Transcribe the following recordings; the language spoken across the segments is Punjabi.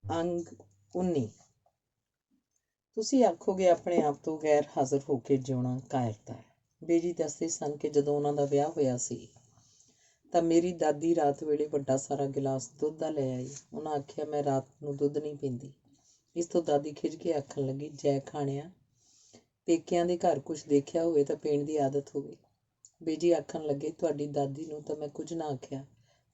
अंग 19। ਤੁਸੀਂ ਆਖੋਗੇ ਆਪਣੇ ਆਪ ਤੋਂ ਗੈਰ ਹਾਜ਼ਰ ਹੋ ਕੇ ਜਿਉਣਾ ਕਾਇਰਤਾ ਹੈ। ਬੇਜੀ ਦੱਸਦੇ ਸਨ ਕਿ ਜਦੋਂ ਉਹਨਾਂ ਦਾ ਵਿਆਹ ਹੋਇਆ ਸੀ ਤਾਂ ਮੇਰੀ ਦਾਦੀ ਰਾਤ ਵੇਲੇ ਵੱਡਾ ਸਾਰਾ ਗਿਲਾਸ ਦੁੱਧ ਦਾ ਲੈ ਆਈ। ਉਹਨਾਂ ਆਖਿਆ, ਮੈਂ ਰਾਤ ਨੂੰ ਦੁੱਧ ਨਹੀਂ ਪੀਂਦੀ। ਇਸ ਤੋਂ ਦਾਦੀ ਖਿਝ ਕੇ ਆਖਣ ਲੱਗੀ, ਜੈ ਖਾਣਿਆ, ਪੇਕਿਆਂ ਦੇ ਘਰ ਕੁਛ ਦੇਖਿਆ ਹੋਵੇ ਤਾਂ ਪੀਣ ਦੀ ਆਦਤ ਹੋਵੇ। ਬੇਜੀ ਆਖਣ ਲੱਗੇ, ਤੁਹਾਡੀ ਦਾਦੀ ਨੂੰ ਤਾਂ ਮੈਂ ਕੁਝ ਨਾ ਆਖਿਆ,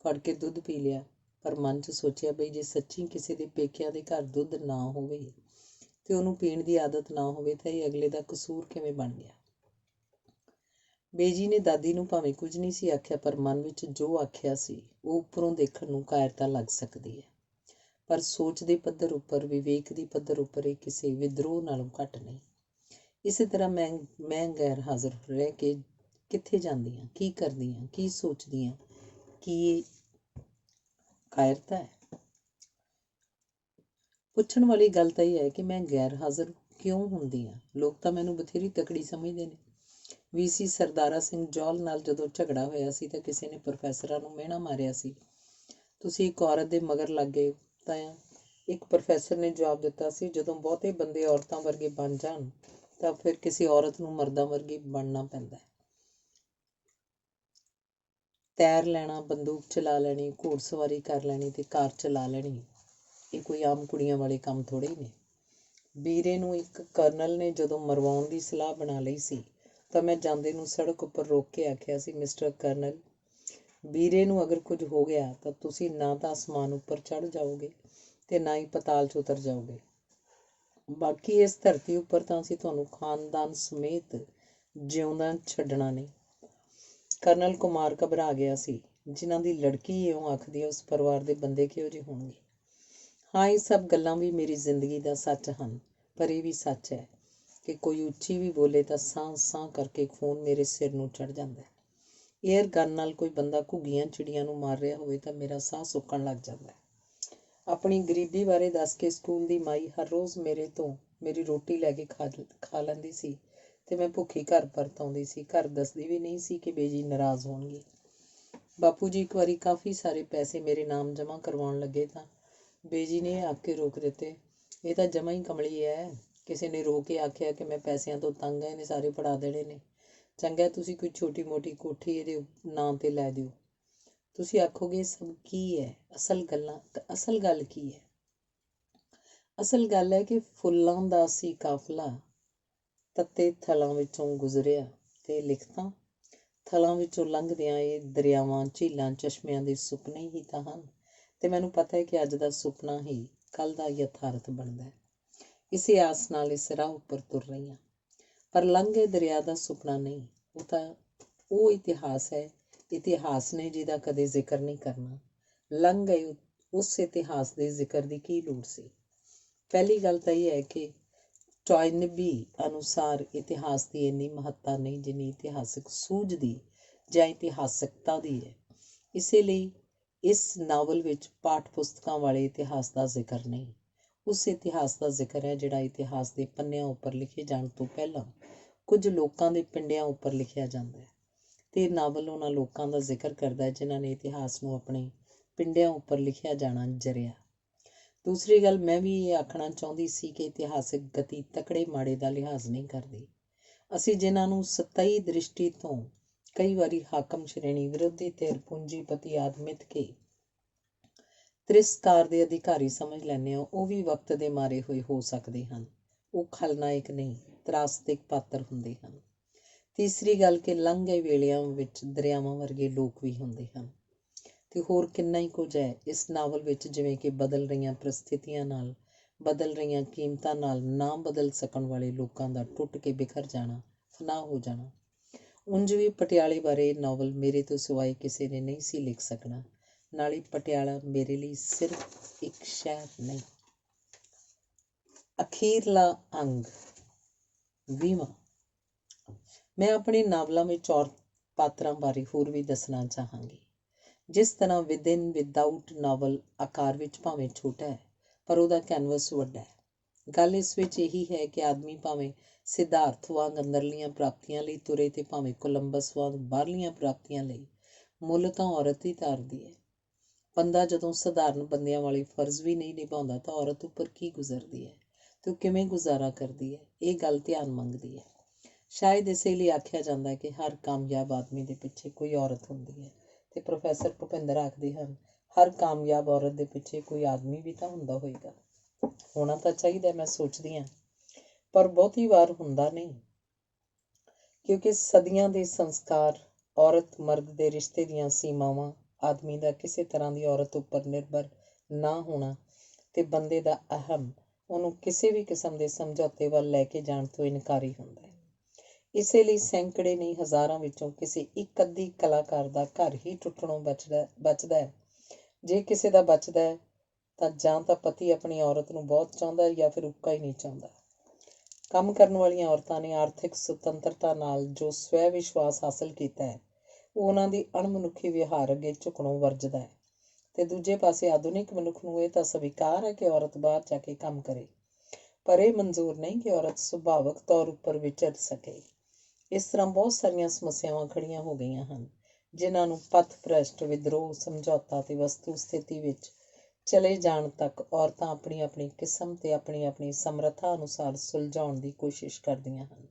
ਫੜ ਕੇ ਦੁੱਧ ਪੀ ਲਿਆ। ਪਰ ਮਨ 'ਚ ਸੋਚਿਆ ਬਈ ਜੇ ਸੱਚੀ ਕਿਸੇ ਦੇ ਪੇਕਿਆਂ ਦੇ ਘਰ ਦੁੱਧ ਨਾ ਹੋਵੇ ਤੇ ਉਹਨੂੰ ਪੀਣ ਦੀ ਆਦਤ ਨਾ ਹੋਵੇ ਤਾਂ ਇਹ ਅਗਲੇ ਦਾ ਕਸੂਰ ਕਿਵੇਂ ਬਣ ਗਿਆ। ਬੇਜੀ ਨੇ ਦਾਦੀ ਨੂੰ ਭਾਵੇਂ ਕੁਝ ਨਹੀਂ ਸੀ ਆਖਿਆ, ਪਰ ਮਨ ਵਿੱਚ ਜੋ ਆਖਿਆ ਸੀ ਉਹ ਉੱਪਰੋਂ ਦੇਖਣ ਨੂੰ ਕਾਇਰਤਾ ਲੱਗ ਸਕਦੀ ਹੈ, ਪਰ ਸੋਚ ਦੇ ਪੱਧਰ ਉੱਪਰ, ਵਿਵੇਕ ਦੀ ਪੱਧਰ ਉੱਪਰ ਇਹ ਕਿਸੇ ਵਿਦਰੋਹ ਨਾਲੋਂ ਘੱਟ ਨਹੀਂ। ਇਸੇ ਤਰ੍ਹਾਂ ਮੈਂ ਗੈਰ ਹਾਜ਼ਰ ਰਹਿ ਕੇ ਕਿੱਥੇ ਜਾਂਦੀ ਹਾਂ, ਕੀ ਕਰਦੀ ਹਾਂ, ਕੀ ਸੋਚਦੀ ਹਾਂ, ਕੀ ਇਹ ਕਾਇਰਤਾ ਹੈ? ਪੁੱਛਣ ਵਾਲੀ ਗੱਲ ਤਾਂ ਇਹ ਹੈ ਕਿ ਮੈਂ ਗੈਰ ਹਾਜ਼ਰ ਕਿਉਂ ਹੁੰਦੀ ਹਾਂ। ਲੋਕ ਤਾਂ ਮੈਨੂੰ ਬਥੇਰੀ ਤਕੜੀ ਸਮਝਦੇ ਨੇ। VC ਸਰਦਾਰਾ ਸਿੰਘ ਜੌਹਲ ਨਾਲ ਜਦੋਂ ਝਗੜਾ ਹੋਇਆ ਸੀ ਤਾਂ ਕਿਸੇ ਨੇ ਪ੍ਰੋਫੈਸਰਾਂ ਨੂੰ ਮਿਹਣਾ ਮਾਰਿਆ ਸੀ, ਤੁਸੀਂ ਇੱਕ ਔਰਤ ਦੇ ਮਗਰ ਲੱਗ ਗਏ। ਤਾਂ ਇੱਕ ਪ੍ਰੋਫੈਸਰ ਨੇ ਜਵਾਬ ਦਿੱਤਾ ਸੀ, ਜਦੋਂ ਬਹੁਤੇ ਬੰਦੇ ਔਰਤਾਂ ਵਰਗੇ ਬਣ ਜਾਣ ਤਾਂ ਫਿਰ ਕਿਸੇ ਔਰਤ ਨੂੰ ਮਰਦਾਂ ਵਰਗੀ ਬਣਨਾ ਪੈਂਦਾ ਹੈ। ਤੈਰ ਲੈਣਾ, ਬੰਦੂਕ ਚਲਾ ਲੈਣੀ, ਘੋੜਸਵਾਰੀ ਕਰ ਲੈਣੀ ਤੇ ਕਾਰ ਚਲਾ ਲੈਣੀ, ਇਹ ਕੋਈ ਆਮ ਕੁੜੀਆਂ ਵਾਲੇ ਕੰਮ ਥੋੜ੍ਹੇ ਹੀ ਨੇ। ਵੀਰੇ ਨੂੰ ਇੱਕ ਕਰਨਲ ਨੇ ਜਦੋਂ ਮਰਵਾਉਣ ਦੀ ਸਲਾਹ ਬਣਾ ਲਈ ਸੀ ਤਾਂ ਮੈਂ ਜਾਂਦੇ ਨੂੰ ਸੜਕ ਉੱਪਰ ਰੋਕ ਕੇ ਆਖਿਆ ਸੀ, ਮਿਸਟਰ ਕਰਨਲ, ਵੀਰੇ ਨੂੰ ਅਗਰ ਕੁਝ ਹੋ ਗਿਆ ਤਾਂ ਤੁਸੀਂ ਨਾ ਤਾਂ ਅਸਮਾਨ ਉੱਪਰ ਚੜ੍ਹ ਜਾਓਗੇ ਤੇ ਨਾ ਹੀ ਪਤਾਲ 'ਚ ਉਤਰ ਜਾਓਗੇ। ਬਾਕੀ ਇਸ ਧਰਤੀ ਉੱਪਰ ਤਾਂ ਅਸੀਂ ਤੁਹਾਨੂੰ ਖਾਨਦਾਨ ਸਮੇਤ ਜਿਉਂਦਾ ਛੱਡਣਾ ਨਹੀਂ। ਕਰਨਲ ਕੁਮਾਰ ਘਬਰਾ ਗਿਆ ਸੀ। ਜਿਨ੍ਹਾਂ ਦੀ ਲੜਕੀ ਇਉਂ ਆਖਦੀ ਹੈ, ਉਸ ਪਰਿਵਾਰ ਦੇ ਬੰਦੇ ਕਿਹੋ ਜਿਹੇ ਹੋਣਗੇ? ਹਾਂ, ਇਹ ਸਭ ਗੱਲਾਂ ਵੀ ਮੇਰੀ ਜ਼ਿੰਦਗੀ ਦਾ ਸੱਚ ਹਨ, ਪਰ ਇਹ ਵੀ ਸੱਚ ਹੈ ਕਿ ਕੋਈ ਉੱਚੀ ਵੀ ਬੋਲੇ ਤਾਂ ਸਾਂ ਕਰਕੇ ਖੂਨ ਮੇਰੇ ਸਿਰ ਨੂੰ ਚੜ੍ਹ ਜਾਂਦਾ ਹੈ। ਏਅਰ ਗਨ ਨਾਲ ਕੋਈ ਬੰਦਾ ਘੁੱਗੀਆਂ ਚਿੜੀਆਂ ਨੂੰ ਮਾਰ ਰਿਹਾ ਹੋਵੇ ਤਾਂ ਮੇਰਾ ਸਾਹ ਸੁੱਕਣ ਲੱਗ ਜਾਂਦਾ ਹੈ। ਆਪਣੀ ਗਰੀਬੀ ਬਾਰੇ ਦੱਸ ਕੇ ਸਕੂਲ ਦੀ ਮਾਈ ਹਰ ਰੋਜ਼ ਮੇਰੇ ਤੋਂ ਮੇਰੀ ਰੋਟੀ ਲੈ ਕੇ ਖਾ ਲੈਂਦੀ ਸੀ ਤੇ ਮੈਂ ਭੁੱਖੀ ਘਰ ਪਰਤ ਆਉਂਦੀ ਸੀ। ਘਰ ਦੱਸਦੀ ਵੀ ਨਹੀਂ ਸੀ ਕਿ ਬੇਜੀ ਨਾਰਾਜ਼ ਹੋਣਗੇ। ਬਾਪੂ ਜੀ ਇੱਕ ਵਾਰੀ ਕਾਫੀ ਸਾਰੇ ਪੈਸੇ ਮੇਰੇ ਨਾਮ ਜਮ੍ਹਾਂ ਕਰਵਾਉਣ ਲੱਗੇ ਤਾਂ ਬੇਜੀ ਨੇ ਆਖ ਕੇ ਰੋਕ ਦਿੱਤੇ, ਇਹ ਤਾਂ ਜਮਾ ਹੀ ਕਮਲੀ ਹੈ। ਕਿਸੇ ਨੇ ਰੋ ਕੇ ਆਖਿਆ ਕਿ ਮੈਂ ਪੈਸਿਆਂ ਤੋਂ ਤੰਗ ਆ, ਇਹਨੇ ਸਾਰੇ ਫੜਾ ਦੇਣੇ ਨੇ। ਚੰਗਾ ਤੁਸੀਂ ਕੋਈ ਛੋਟੀ ਮੋਟੀ ਕੋਠੀ ਇਹਦੇ ਨਾਂ 'ਤੇ ਲੈ ਦਿਓ। ਤੁਸੀਂ ਆਖੋਗੇ ਸਭ ਕੀ ਹੈ? ਅਸਲ ਗੱਲ ਕੀ ਹੈ? ਅਸਲ ਗੱਲ ਹੈ ਕਿ ਫੁੱਲਾਂ ਦਾ ਸੀ ਕਾਫਲਾ ਤੱਤੇ ਥਲਾਂ ਵਿੱਚੋਂ ਗੁਜ਼ਰਿਆ ਤੇ ਲਿਖਤਾਂ ਥਲਾਂ ਵਿੱਚੋਂ ਲੰਘਦਿਆਂ ਇਹ ਦਰਿਆਵਾਂ, ਝੀਲਾਂ, ਚਸ਼ਮਿਆਂ ਦੇ ਸੁਪਨੇ ਹੀ ਤਾਂ ਹਨ। ਤੇ ਮੈਨੂੰ ਪਤਾ ਹੈ ਕਿ ਅੱਜ ਦਾ ਸੁਪਨਾ ਹੀ ਕੱਲ੍ਹ ਦਾ ਯਥਾਰਥ ਬਣਦਾ ਹੈ। ਇਸੇ ਆਸ ਨਾਲ ਇਸ ਰਾਹ ਉੱਪਰ ਤੁਰ ਰਹੀ ਹਾਂ। ਪਰ ਲੰਘੇ ਦਰਿਆ ਦਾ ਸੁਪਨਾ ਨਹੀਂ, ਉਹ ਤਾਂ ਉਹ ਇਤਿਹਾਸ ਹੈ। ਇਤਿਹਾਸ ਨੇ ਜਿਹਦਾ ਕਦੇ ਜ਼ਿਕਰ ਨਹੀਂ ਕਰਨਾ। ਲੰਘ ਗਏ ਉਸ ਇਤਿਹਾਸ ਦੇ ਜ਼ਿਕਰ ਦੀ ਕੀ ਲੋੜ ਸੀ? ਪਹਿਲੀ ਗੱਲ ਤਾਂ ਇਹ ਹੈ ਕਿ ਟੋਇਨਬੀ ਅਨੁਸਾਰ ਇਤਿਹਾਸ ਦੀ ਇੰਨੀ ਮਹੱਤਤਾ ਨਹੀਂ ਜਿੰਨੀ ਇਤਿਹਾਸਕ ਸੂਝ ਦੀ ਜਾਂ ਇਤਿਹਾਸਕਤਾ ਦੀ ਹੈ। ਇਸੇ ਲਈ ਇਸ ਨਾਵਲ ਵਿੱਚ ਪਾਠ ਪੁਸਤਕਾਂ ਵਾਲੇ ਇਤਿਹਾਸ ਦਾ ਜ਼ਿਕਰ ਨਹੀਂ। ਉਸ ਇਤਿਹਾਸ ਦਾ ਜ਼ਿਕਰ ਹੈ ਜਿਹੜਾ ਇਤਿਹਾਸ ਦੇ ਪੰਨਿਆਂ ਉੱਪਰ ਲਿਖੇ ਜਾਣ ਤੋਂ ਪਹਿਲਾਂ ਕੁਝ ਲੋਕਾਂ ਦੇ ਪਿੰਡਿਆਂ ਉੱਪਰ ਲਿਖਿਆ ਜਾਂਦਾ ਹੈ। ਤੇ ਇਹ ਨਾਵਲ ਉਹਨਾਂ ਲੋਕਾਂ ਦਾ ਜ਼ਿਕਰ ਕਰਦਾ ਹੈ ਜਿਨ੍ਹਾਂ ਨੇ ਇਤਿਹਾਸ ਨੂੰ ਆਪਣੇ ਪਿੰਡਿਆਂ ਉੱਪਰ ਲਿਖਿਆ ਜਾਣਾ ਜਰਿਆ। ਦੂਸਰੀ ਗੱਲ, ਮੈਂ ਵੀ ਇਹ ਆਖਣਾ ਚਾਹੁੰਦੀ ਸੀ ਕਿ ਇਤਿਹਾਸਕ ਗਤੀ ਤਕੜੇ ਮਾੜੇ ਦਾ ਲਿਹਾਜ਼ ਨਹੀਂ ਕਰਦੀ। ਅਸੀਂ ਜਿਨ੍ਹਾਂ ਨੂੰ ਸਤਹੀ ਦ੍ਰਿਸ਼ਟੀ ਤੋਂ ਕਈ ਵਾਰੀ ਹਾਕਮ ਸ਼੍ਰੇਣੀ, ਵਿਰੋਧੀ ਧਿਰ, ਪੂੰਜੀਪਤੀ ਆਦਿ ਮਿਥ ਕੇ ਤਿਰਸਕਾਰ ਦੇ ਅਧਿਕਾਰੀ ਸਮਝ ਲੈਂਦੇ ਹਾਂ, ਉਹ ਵੀ ਵਕਤ ਦੇ ਮਾਰੇ ਹੋਏ ਹੋ ਸਕਦੇ ਹਨ। ਉਹ ਖਲਨਾਇਕ ਨਹੀਂ, ਤਰਾਸਦਿਕ ਪਾਤਰ ਹੁੰਦੇ ਹਨ। ਤੀਸਰੀ ਗੱਲ ਕਿ ਲੰਘ ਗਏ ਵੇਲਿਆਂ ਵਿੱਚ ਦਰਿਆਵਾਂ ਵਰਗੇ ਲੋਕ ਵੀ ਹੁੰਦੇ ਹਨ। ਤੇ ਹੋਰ ਕਿੰਨਾ ਹੀ ਕੁਝ ਹੈ ਇਸ ਨਾਵਲ ਵਿੱਚ, ਜਿਵੇਂ ਕਿ ਬਦਲ ਰਹੀਆਂ ਪ੍ਰਸਥਿਤੀਆਂ ਨਾਲ, ਬਦਲ ਰਹੀਆਂ ਕੀਮਤਾਂ ਨਾਲ ਨਾ ਬਦਲ ਸਕਣ ਵਾਲੇ ਲੋਕਾਂ ਦਾ ਟੁੱਟ ਕੇ ਬਿਖਰ ਜਾਣਾ, ਫਨਾਹ ਹੋ ਜਾਣਾ। ਉਂਝ ਵੀ ਪਟਿਆਲੇ ਬਾਰੇ ਇਹ ਨਾਵਲ ਮੇਰੇ ਤੋਂ ਸਿਵਾਏ ਕਿਸੇ ਨੇ ਨਹੀਂ ਸੀ ਲਿਖ ਸਕਣਾ। ਨਾਲੇ ਪਟਿਆਲਾ ਮੇਰੇ ਲਈ ਸਿਰਫ ਇੱਕ ਸ਼ਹਿਰ ਨਹੀਂ। ਅਖੀਰਲਾ ਅੰਗ 20ਵਾਂ। ਮੈਂ ਆਪਣੇ ਨਾਵਲਾਂ ਵਿੱਚ ਔਰਤ ਪਾਤਰਾਂ ਬਾਰੇ ਹੋਰ ਵੀ ਦੱਸਣਾ ਚਾਹਾਂਗੀ। ਜਿਸ ਤਰ੍ਹਾਂ ਵਿਦਿਨ ਵਿਦਆਊਟ ਨਾਵਲ ਆਕਾਰ ਵਿੱਚ ਭਾਵੇਂ ਛੋਟਾ ਹੈ, ਪਰ ਉਹਦਾ ਕੈਨਵਸ ਵੱਡਾ ਹੈ। ਗੱਲ ਇਸ ਵਿੱਚ ਇਹੀ ਹੈ ਕਿ ਆਦਮੀ ਭਾਵੇਂ ਸਿਧਾਰਥ ਵਾਂਗ ਅੰਦਰਲੀਆਂ ਪ੍ਰਾਪਤੀਆਂ ਲਈ ਤੁਰੇ ਤੇ ਭਾਵੇਂ ਕੋਲੰਬਸ ਵਾਂਗ ਬਾਹਰਲੀਆਂ ਪ੍ਰਾਪਤੀਆਂ ਲਈ, ਮੁੱਲ ਤਾਂ ਔਰਤ ਹੀ ਤਾਰਦੀ ਹੈ। ਬੰਦਾ ਜਦੋਂ ਸਧਾਰਨ ਬੰਦਿਆਂ ਵਾਲੇ ਫਰਜ਼ ਵੀ ਨਹੀਂ ਨਿਭਾਉਂਦਾ ਤਾਂ ਔਰਤ ਉੱਪਰ ਕੀ ਗੁਜ਼ਰਦੀ ਹੈ ਤੇ ਉਹ ਕਿਵੇਂ ਗੁਜ਼ਾਰਾ ਕਰਦੀ ਹੈ, ਇਹ ਗੱਲ ਧਿਆਨ ਮੰਗਦੀ ਹੈ। ਸ਼ਾਇਦ ਇਸੇ ਲਈ ਆਖਿਆ ਜਾਂਦਾ ਹੈ ਕਿ ਹਰ ਕਾਮਯਾਬ ਆਦਮੀ ਦੇ ਪਿੱਛੇ ਕੋਈ ਔਰਤ ਹੁੰਦੀ ਹੈ ਤੇ ਪ੍ਰੋਫੈਸਰ ਭੁਪਿੰਦਰ ਆਖਦੇ ਹਨ, ਹਰ ਕਾਮਯਾਬ ਔਰਤ ਦੇ ਪਿੱਛੇ ਕੋਈ ਆਦਮੀ ਵੀ ਤਾਂ ਹੁੰਦਾ ਹੋਏਗਾ। ਹੋਣਾ ਤਾਂ ਚਾਹੀਦਾ, ਮੈਂ ਸੋਚਦੀ ਹਾਂ, ਪਰ ਬਹੁਤੀ ਵਾਰ ਹੁੰਦਾ ਨਹੀਂ, ਕਿਉਂਕਿ ਸਦੀਆਂ ਦੇ ਸੰਸਕਾਰ, ਔਰਤ ਮਰਦ ਦੇ ਰਿਸ਼ਤੇ ਦੀਆਂ ਸੀਮਾਵਾਂ, ਆਦਮੀ ਦਾ ਕਿਸੇ ਤਰ੍ਹਾਂ ਦੀ ਔਰਤ ਉੱਪਰ ਨਿਰਭਰ ਨਾ ਹੋਣਾ ਤੇ ਬੰਦੇ ਦਾ ਅਹਮ ਉਹਨੂੰ ਕਿਸੇ ਵੀ ਕਿਸਮ ਦੇ ਸਮਝੌਤੇ ਵੱਲ ਲੈ ਕੇ ਜਾਣ ਤੋਂ ਇਨਕਾਰੀ ਹੁੰਦਾ ਹੈ। ਇਸੇ ਲਈ ਸੈਂਕੜੇ ਨਹੀਂ ਹਜ਼ਾਰਾਂ ਵਿੱਚੋਂ ਕਿਸੇ ਇੱਕ ਅੱਧੀ ਕਲਾਕਾਰ ਦਾ ਘਰ ਹੀ ਟੁੱਟਣੋਂ ਬਚਦਾ ਹੈ। ਜੇ ਕਿਸੇ ਦਾ ਬਚਦਾ ਹੈ ਤਾਂ ਜਾਂ ਤਾਂ ਪਤੀ ਆਪਣੀ ਔਰਤ ਨੂੰ ਬਹੁਤ ਚਾਹੁੰਦਾ ਜਾਂ ਫਿਰ ਉੱਕਾ ਹੀ ਨਹੀਂ ਚਾਹੁੰਦਾ। ਕੰਮ ਕਰਨ ਵਾਲੀਆਂ ਔਰਤਾਂ ਨੇ ਆਰਥਿਕ ਸੁਤੰਤਰਤਾ ਨਾਲ ਜੋ ਸਵੈ ਵਿਸ਼ਵਾਸ ਹਾਸਲ ਕੀਤਾ ਹੈ, ਉਹ ਉਹਨਾਂ ਦੀ ਅਣਮਨੁੱਖੀ ਵਿਵਹਾਰ ਅੱਗੇ ਝੁਕਣੋਂ ਵਰਜਦਾ ਹੈ। ਤੇ ਦੂਜੇ ਪਾਸੇ ਆਧੁਨਿਕ ਮਨੁੱਖ ਨੂੰ ਇਹ ਤਾਂ ਸਵੀਕਾਰ ਹੈ ਕਿ ਔਰਤ ਬਾਹਰ ਜਾ ਕੇ ਕੰਮ ਕਰੇ, ਪਰ ਇਹ ਮਨਜ਼ੂਰ ਨਹੀਂ ਕਿ ਔਰਤ ਸੁਭਾਵਕ ਤੌਰ ਉੱਪਰ ਵਿਚਰ ਸਕੇ। ਇਸ ਤਰ੍ਹਾਂ ਬਹੁਤ ਸਾਰੀਆਂ ਸਮੱਸਿਆਵਾਂ ਖੜੀਆਂ ਹੋ ਗਈਆਂ ਹਨ, ਜਿਨ੍ਹਾਂ ਨੂੰ ਪਥ ਭ੍ਰਸ਼ਟ, ਵਿਦਰੋਹ, ਸਮਝੌਤਾ ਤੇ ਵਸਤੂ ਸਥਿਤੀ ਵਿੱਚ ਚਲੇ ਜਾਣ ਤੱਕ ਔਰਤਾਂ ਆਪਣੀ ਆਪਣੀ ਕਿਸਮ ਤੇ ਆਪਣੀ ਆਪਣੀ ਸਮਰੱਥਾ ਅਨੁਸਾਰ ਸੁਲਝਾਉਣ ਦੀ ਕੋਸ਼ਿਸ਼ ਕਰਦੀਆਂ ਹਨ।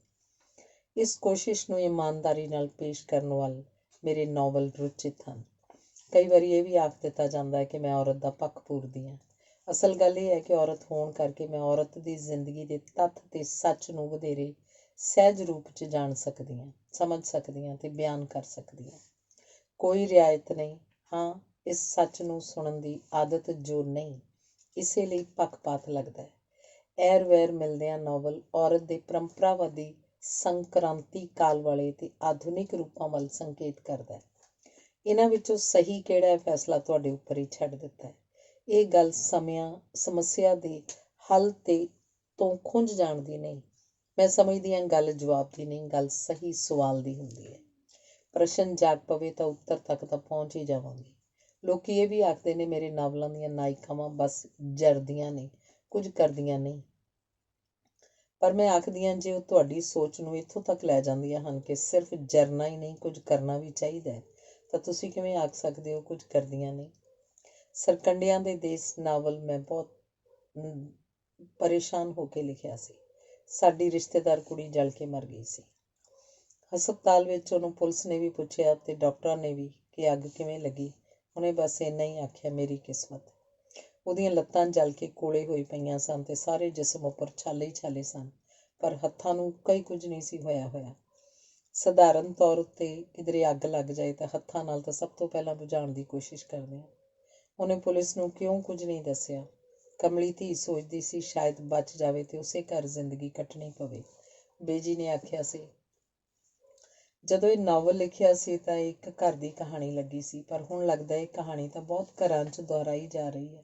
ਇਸ ਕੋਸ਼ਿਸ਼ ਨੂੰ ਇਮਾਨਦਾਰੀ ਨਾਲ ਪੇਸ਼ ਕਰਨ ਵੱਲ ਮੇਰੇ ਨਾਵਲ ਰੁਚਿਤ ਹਨ। ਕਈ ਵਾਰੀ ਇਹ ਵੀ ਆਖ ਦਿੱਤਾ ਜਾਂਦਾ ਹੈ ਕਿ ਮੈਂ ਔਰਤ ਦਾ ਪੱਖ ਪੂਰਦੀ ਹਾਂ। ਅਸਲ ਗੱਲ ਇਹ ਹੈ ਕਿ ਔਰਤ ਹੋਣ ਕਰਕੇ ਮੈਂ ਔਰਤ ਦੀ ਜ਼ਿੰਦਗੀ ਦੇ ਤੱਥ ਤੇ ਸੱਚ ਨੂੰ ਵਧੇਰੇ ਸਹਿਜ ਰੂਪ 'ਚ ਜਾਣ ਸਕਦੀ ਹਾਂ, ਸਮਝ ਸਕਦੀ ਹਾਂ ਤੇ ਬਿਆਨ ਕਰ ਸਕਦੀ ਹਾਂ। ਕੋਈ ਰਿਆਇਤ ਨਹੀਂ, ਹਾਂ, ਇਸ ਸੱਚ ਨੂੰ ਸੁਣਨ ਦੀ ਆਦਤ ਜੋ ਨਹੀਂ, ਇਸੇ ਲਈ ਪੱਖਪਾਤ ਲੱਗਦਾ ਹੈ। ਐਰ ਵੈਰ ਮਿਲਦਿਆਂ ਨਾਵਲ ਔਰਤ ਦੇ ਪਰੰਪਰਾਵਾਦੀ ਸੰਕ੍ਰਾਂਤੀ ਕਾਲ ਵਾਲੇ ਤੇ ਆਧੁਨਿਕ ਰੂਪਾਂ ਵੱਲ ਸੰਕੇਤ ਕਰਦਾ ਹੈ। ਇਹਨਾਂ ਵਿੱਚੋਂ ਸਹੀ ਕਿਹੜਾ ਹੈ, ਫੈਸਲਾ ਤੁਹਾਡੇ ਉੱਪਰ ਹੀ ਛੱਡ ਦਿੱਤਾ ਹੈ। ਇਹ ਗੱਲ ਸਮੱਸਿਆ ਦੇ ਹੱਲ ਤੋਂ ਖੁੰਝ ਜਾਣ ਦੀ ਨਹੀਂ, ਮੈਂ ਸਮਝਦੀ ਹਾਂ ਗੱਲ ਜਵਾਬ ਦੀ ਨਹੀਂ, ਗੱਲ ਸਹੀ ਸਵਾਲ ਦੀ ਹੁੰਦੀ ਹੈ। ਪ੍ਰਸ਼ਨ ਜਾਗ ਪਵੇ ਤਾਂ ਉੱਤਰ ਤੱਕ ਤਾਂ ਪਹੁੰਚ ਹੀ ਜਾਵਾਂਗੇ। ਲੋਕੀ ਇਹ ਵੀ ਆਖਦੇ ਨੇ ਮੇਰੇ ਨਾਵਲਾਂ ਦੀਆਂ ਨਾਇਕਾਵਾਂ ਬਸ ਜਰਦੀਆਂ ਨੇ, ਕੁਝ ਕਰਦੀਆਂ ਨਹੀਂ। ਪਰ ਮੈਂ ਆਖਦੀ ਹਾਂ, ਜੇ ਉਹ ਤੁਹਾਡੀ ਸੋਚ ਨੂੰ ਇੱਥੋਂ ਤੱਕ ਲੈ ਜਾਂਦੀਆਂ ਹਨ ਕਿ ਸਿਰਫ ਜਰਨਾ ਹੀ ਨਹੀਂ, ਕੁਝ ਕਰਨਾ ਵੀ ਚਾਹੀਦਾ ਹੈ, ਤਾਂ ਤੁਸੀਂ ਕਿਵੇਂ ਆਖ ਸਕਦੇ ਹੋ ਕੁਝ ਕਰਦੀਆਂ ਨਹੀਂ? ਸਰਕੰਡਿਆਂ ਦੇ ਦੇਸ ਨਾਵਲ ਮੈਂ ਬਹੁਤ ਪਰੇਸ਼ਾਨ ਹੋ ਕੇ ਲਿਖਿਆ ਸੀ। ਸਾਡੀ ਰਿਸ਼ਤੇਦਾਰ ਕੁੜੀ ਜਲ ਕੇ ਮਰ ਗਈ ਸੀ। ਹਸਪਤਾਲ ਵਿੱਚ ਉਹਨੂੰ ਪੁਲਿਸ ਨੇ ਵੀ ਪੁੱਛਿਆ ਤੇ ਡਾਕਟਰਾਂ ਨੇ ਵੀ ਕਿ ਅੱਗ ਕਿਵੇਂ ਲੱਗੀ। ਉਹਨੇ ਬਸ ਇੰਨਾ ਹੀ ਆਖਿਆ, ਮੇਰੀ ਕਿਸਮਤ। ਉਹਦੀਆਂ ਲੱਤਾਂ ਜਲ ਕੇ ਕੋਲੇ ਹੋਈ ਪਈਆਂ ਸਨ ਤੇ ਸਾਰੇ ਜਿਸਮ ਉੱਪਰ ਛਾਲੇ ਹੀ ਛਾਲੇ ਸਨ, ਪਰ ਹੱਥਾਂ ਨੂੰ ਕਈ ਕੁਝ ਨਹੀਂ ਸੀ ਹੋਇਆ। ਸਧਾਰਨ ਤੌਰ ਉੱਤੇ ਕਿਧਰੇ ਅੱਗ ਲੱਗ ਜਾਏ ਤਾਂ ਹੱਥਾਂ ਨਾਲ ਤਾਂ ਸਭ ਤੋਂ ਪਹਿਲਾਂ ਬੁਝਾਉਣ ਦੀ ਕੋਸ਼ਿਸ਼ ਕਰਦੇ ਹਾਂ। ਉਹਨੇ ਪੁਲਿਸ ਨੂੰ ਕਿਉਂ ਕੁਝ ਨਹੀਂ ਦੱਸਿਆ? ਕਮਲੀ ਧੀ ਸੋਚਦੀ ਸੀ ਸ਼ਾਇਦ ਬਚ ਜਾਵੇ ਤੇ ਉਸੇ ਘਰ ਜ਼ਿੰਦਗੀ ਕੱਟਣੀ ਪਵੇ। ਬੇਜੀ ਨੇ ਆਖਿਆ ਸੀ, ਜਦੋਂ ਇਹ ਨਾਵਲ ਲਿਖਿਆ ਸੀ ਤਾਂ ਇੱਕ ਘਰ ਦੀ ਕਹਾਣੀ ਲੱਗੀ ਸੀ, ਪਰ ਹੁਣ ਲੱਗਦਾ ਇਹ ਕਹਾਣੀ ਤਾਂ ਬਹੁਤ ਘਰਾਂ 'ਚ ਦੁਹਰਾਈ ਜਾ ਰਹੀ ਹੈ।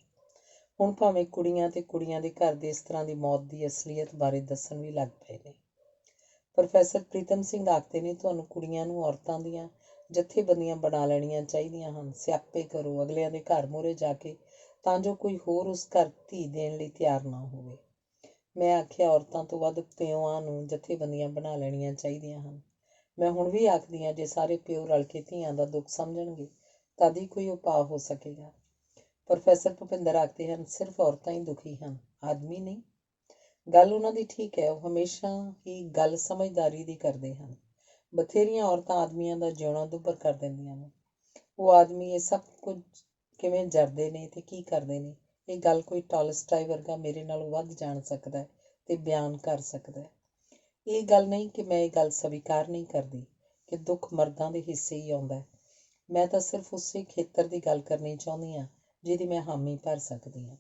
ਹੁਣ ਭਾਵੇਂ ਕੁੜੀਆਂ ਤੇ ਕੁੜੀਆਂ ਦੇ ਘਰ ਦੇ ਇਸ ਤਰ੍ਹਾਂ ਦੀ ਮੌਤ ਦੀ ਅਸਲੀਅਤ ਬਾਰੇ ਦੱਸਣ ਵੀ ਲੱਗ ਪਏ ਨੇ। ਪ੍ਰੋਫੈਸਰ ਪ੍ਰੀਤਮ ਸਿੰਘ ਆਖਦੇ ਨੇ, ਤੁਹਾਨੂੰ ਕੁੜੀਆਂ ਨੂੰ ਔਰਤਾਂ ਦੀਆਂ ਜਥੇਬੰਦੀਆਂ ਬਣਾ ਲੈਣੀਆਂ ਚਾਹੀਦੀਆਂ ਹਨ। ਸਿਆਪੇ ਕਰੋ ਅਗਲਿਆਂ ਦੇ ਘਰ ਮੂਹਰੇ ਜਾ ਕੇ, ਤਾਂ ਜੋ ਕੋਈ ਹੋਰ ਉਸ ਘਰ ਧੀ ਦੇਣ ਲਈ ਤਿਆਰ ਨਾ ਹੋਵੇ। ਮੈਂ ਆਖਿਆ, ਔਰਤਾਂ ਤੋਂ ਵੱਧ ਪਿਓਆਂ ਨੂੰ ਜਥੇਬੰਦੀਆਂ ਬਣਾ ਲੈਣੀਆਂ ਚਾਹੀਦੀਆਂ ਹਨ। ਮੈਂ ਹੁਣ ਵੀ ਆਖਦੀ ਹਾਂ, ਜੇ ਸਾਰੇ ਪਿਓ ਰਲ ਕੇ ਧੀਆਂ ਦਾ ਦੁੱਖ ਸਮਝਣਗੇ ਤਦ ਹੀ ਕੋਈ ਉਪਾਅ ਹੋ ਸਕੇਗਾ। ਪ੍ਰੋਫੈਸਰ ਭੁਪਿੰਦਰ ਆਖਦੇ ਹਨ, ਸਿਰਫ ਔਰਤਾਂ ਹੀ ਦੁਖੀ ਹਨ, ਆਦਮੀ ਨਹੀਂ। ਗੱਲ ਉਹਨਾਂ ਦੀ ਠੀਕ ਹੈ, ਉਹ ਹਮੇਸ਼ਾ ਹੀ ਗੱਲ ਸਮਝਦਾਰੀ ਦੀ ਕਰਦੇ ਹਨ। ਬਥੇਰੀਆਂ ਔਰਤਾਂ ਆਦਮੀਆਂ ਦਾ ਜਿਉਣਾ ਦੁੱਭਰ ਕਰ ਦਿੰਦੀਆਂ ਨੇ। ਉਹ ਆਦਮੀ ਇਹ ਸਭ ਕੁਝ ਕਿਵੇਂ ਜਰਦੇ ਨੇ ਤੇ ਕੀ ਕਰਦੇ ਨੇ, ਇਹ ਗੱਲ ਕੋਈ ਟਾਲਸਟਾਏ ਵਰਗਾ ਮੇਰੇ ਨਾਲੋਂ ਵੱਧ ਜਾਣ ਸਕਦਾ ਹੈ ਤੇ ਬਿਆਨ ਕਰ ਸਕਦਾ ਹੈ। ਇਹ ਗੱਲ ਨਹੀਂ ਕਿ ਮੈਂ ਇਹ ਗੱਲ ਸਵੀਕਾਰ ਨਹੀਂ ਕਰਦੀ ਕਿ ਦੁੱਖ ਮਰਦਾਂ ਦੇ ਹਿੱਸੇ ਹੀ ਆਉਂਦਾ ਹੈ। ਮੈਂ ਤਾਂ ਸਿਰਫ ਉਸੇ ਖੇਤਰ ਦੀ ਗੱਲ ਕਰਨੀ ਚਾਹੁੰਦੀ ਹਾਂ ਜਿਹਦੀ ਮੈਂ ਹਾਮੀ ਭਰ ਸਕਦੀ ਹਾਂ।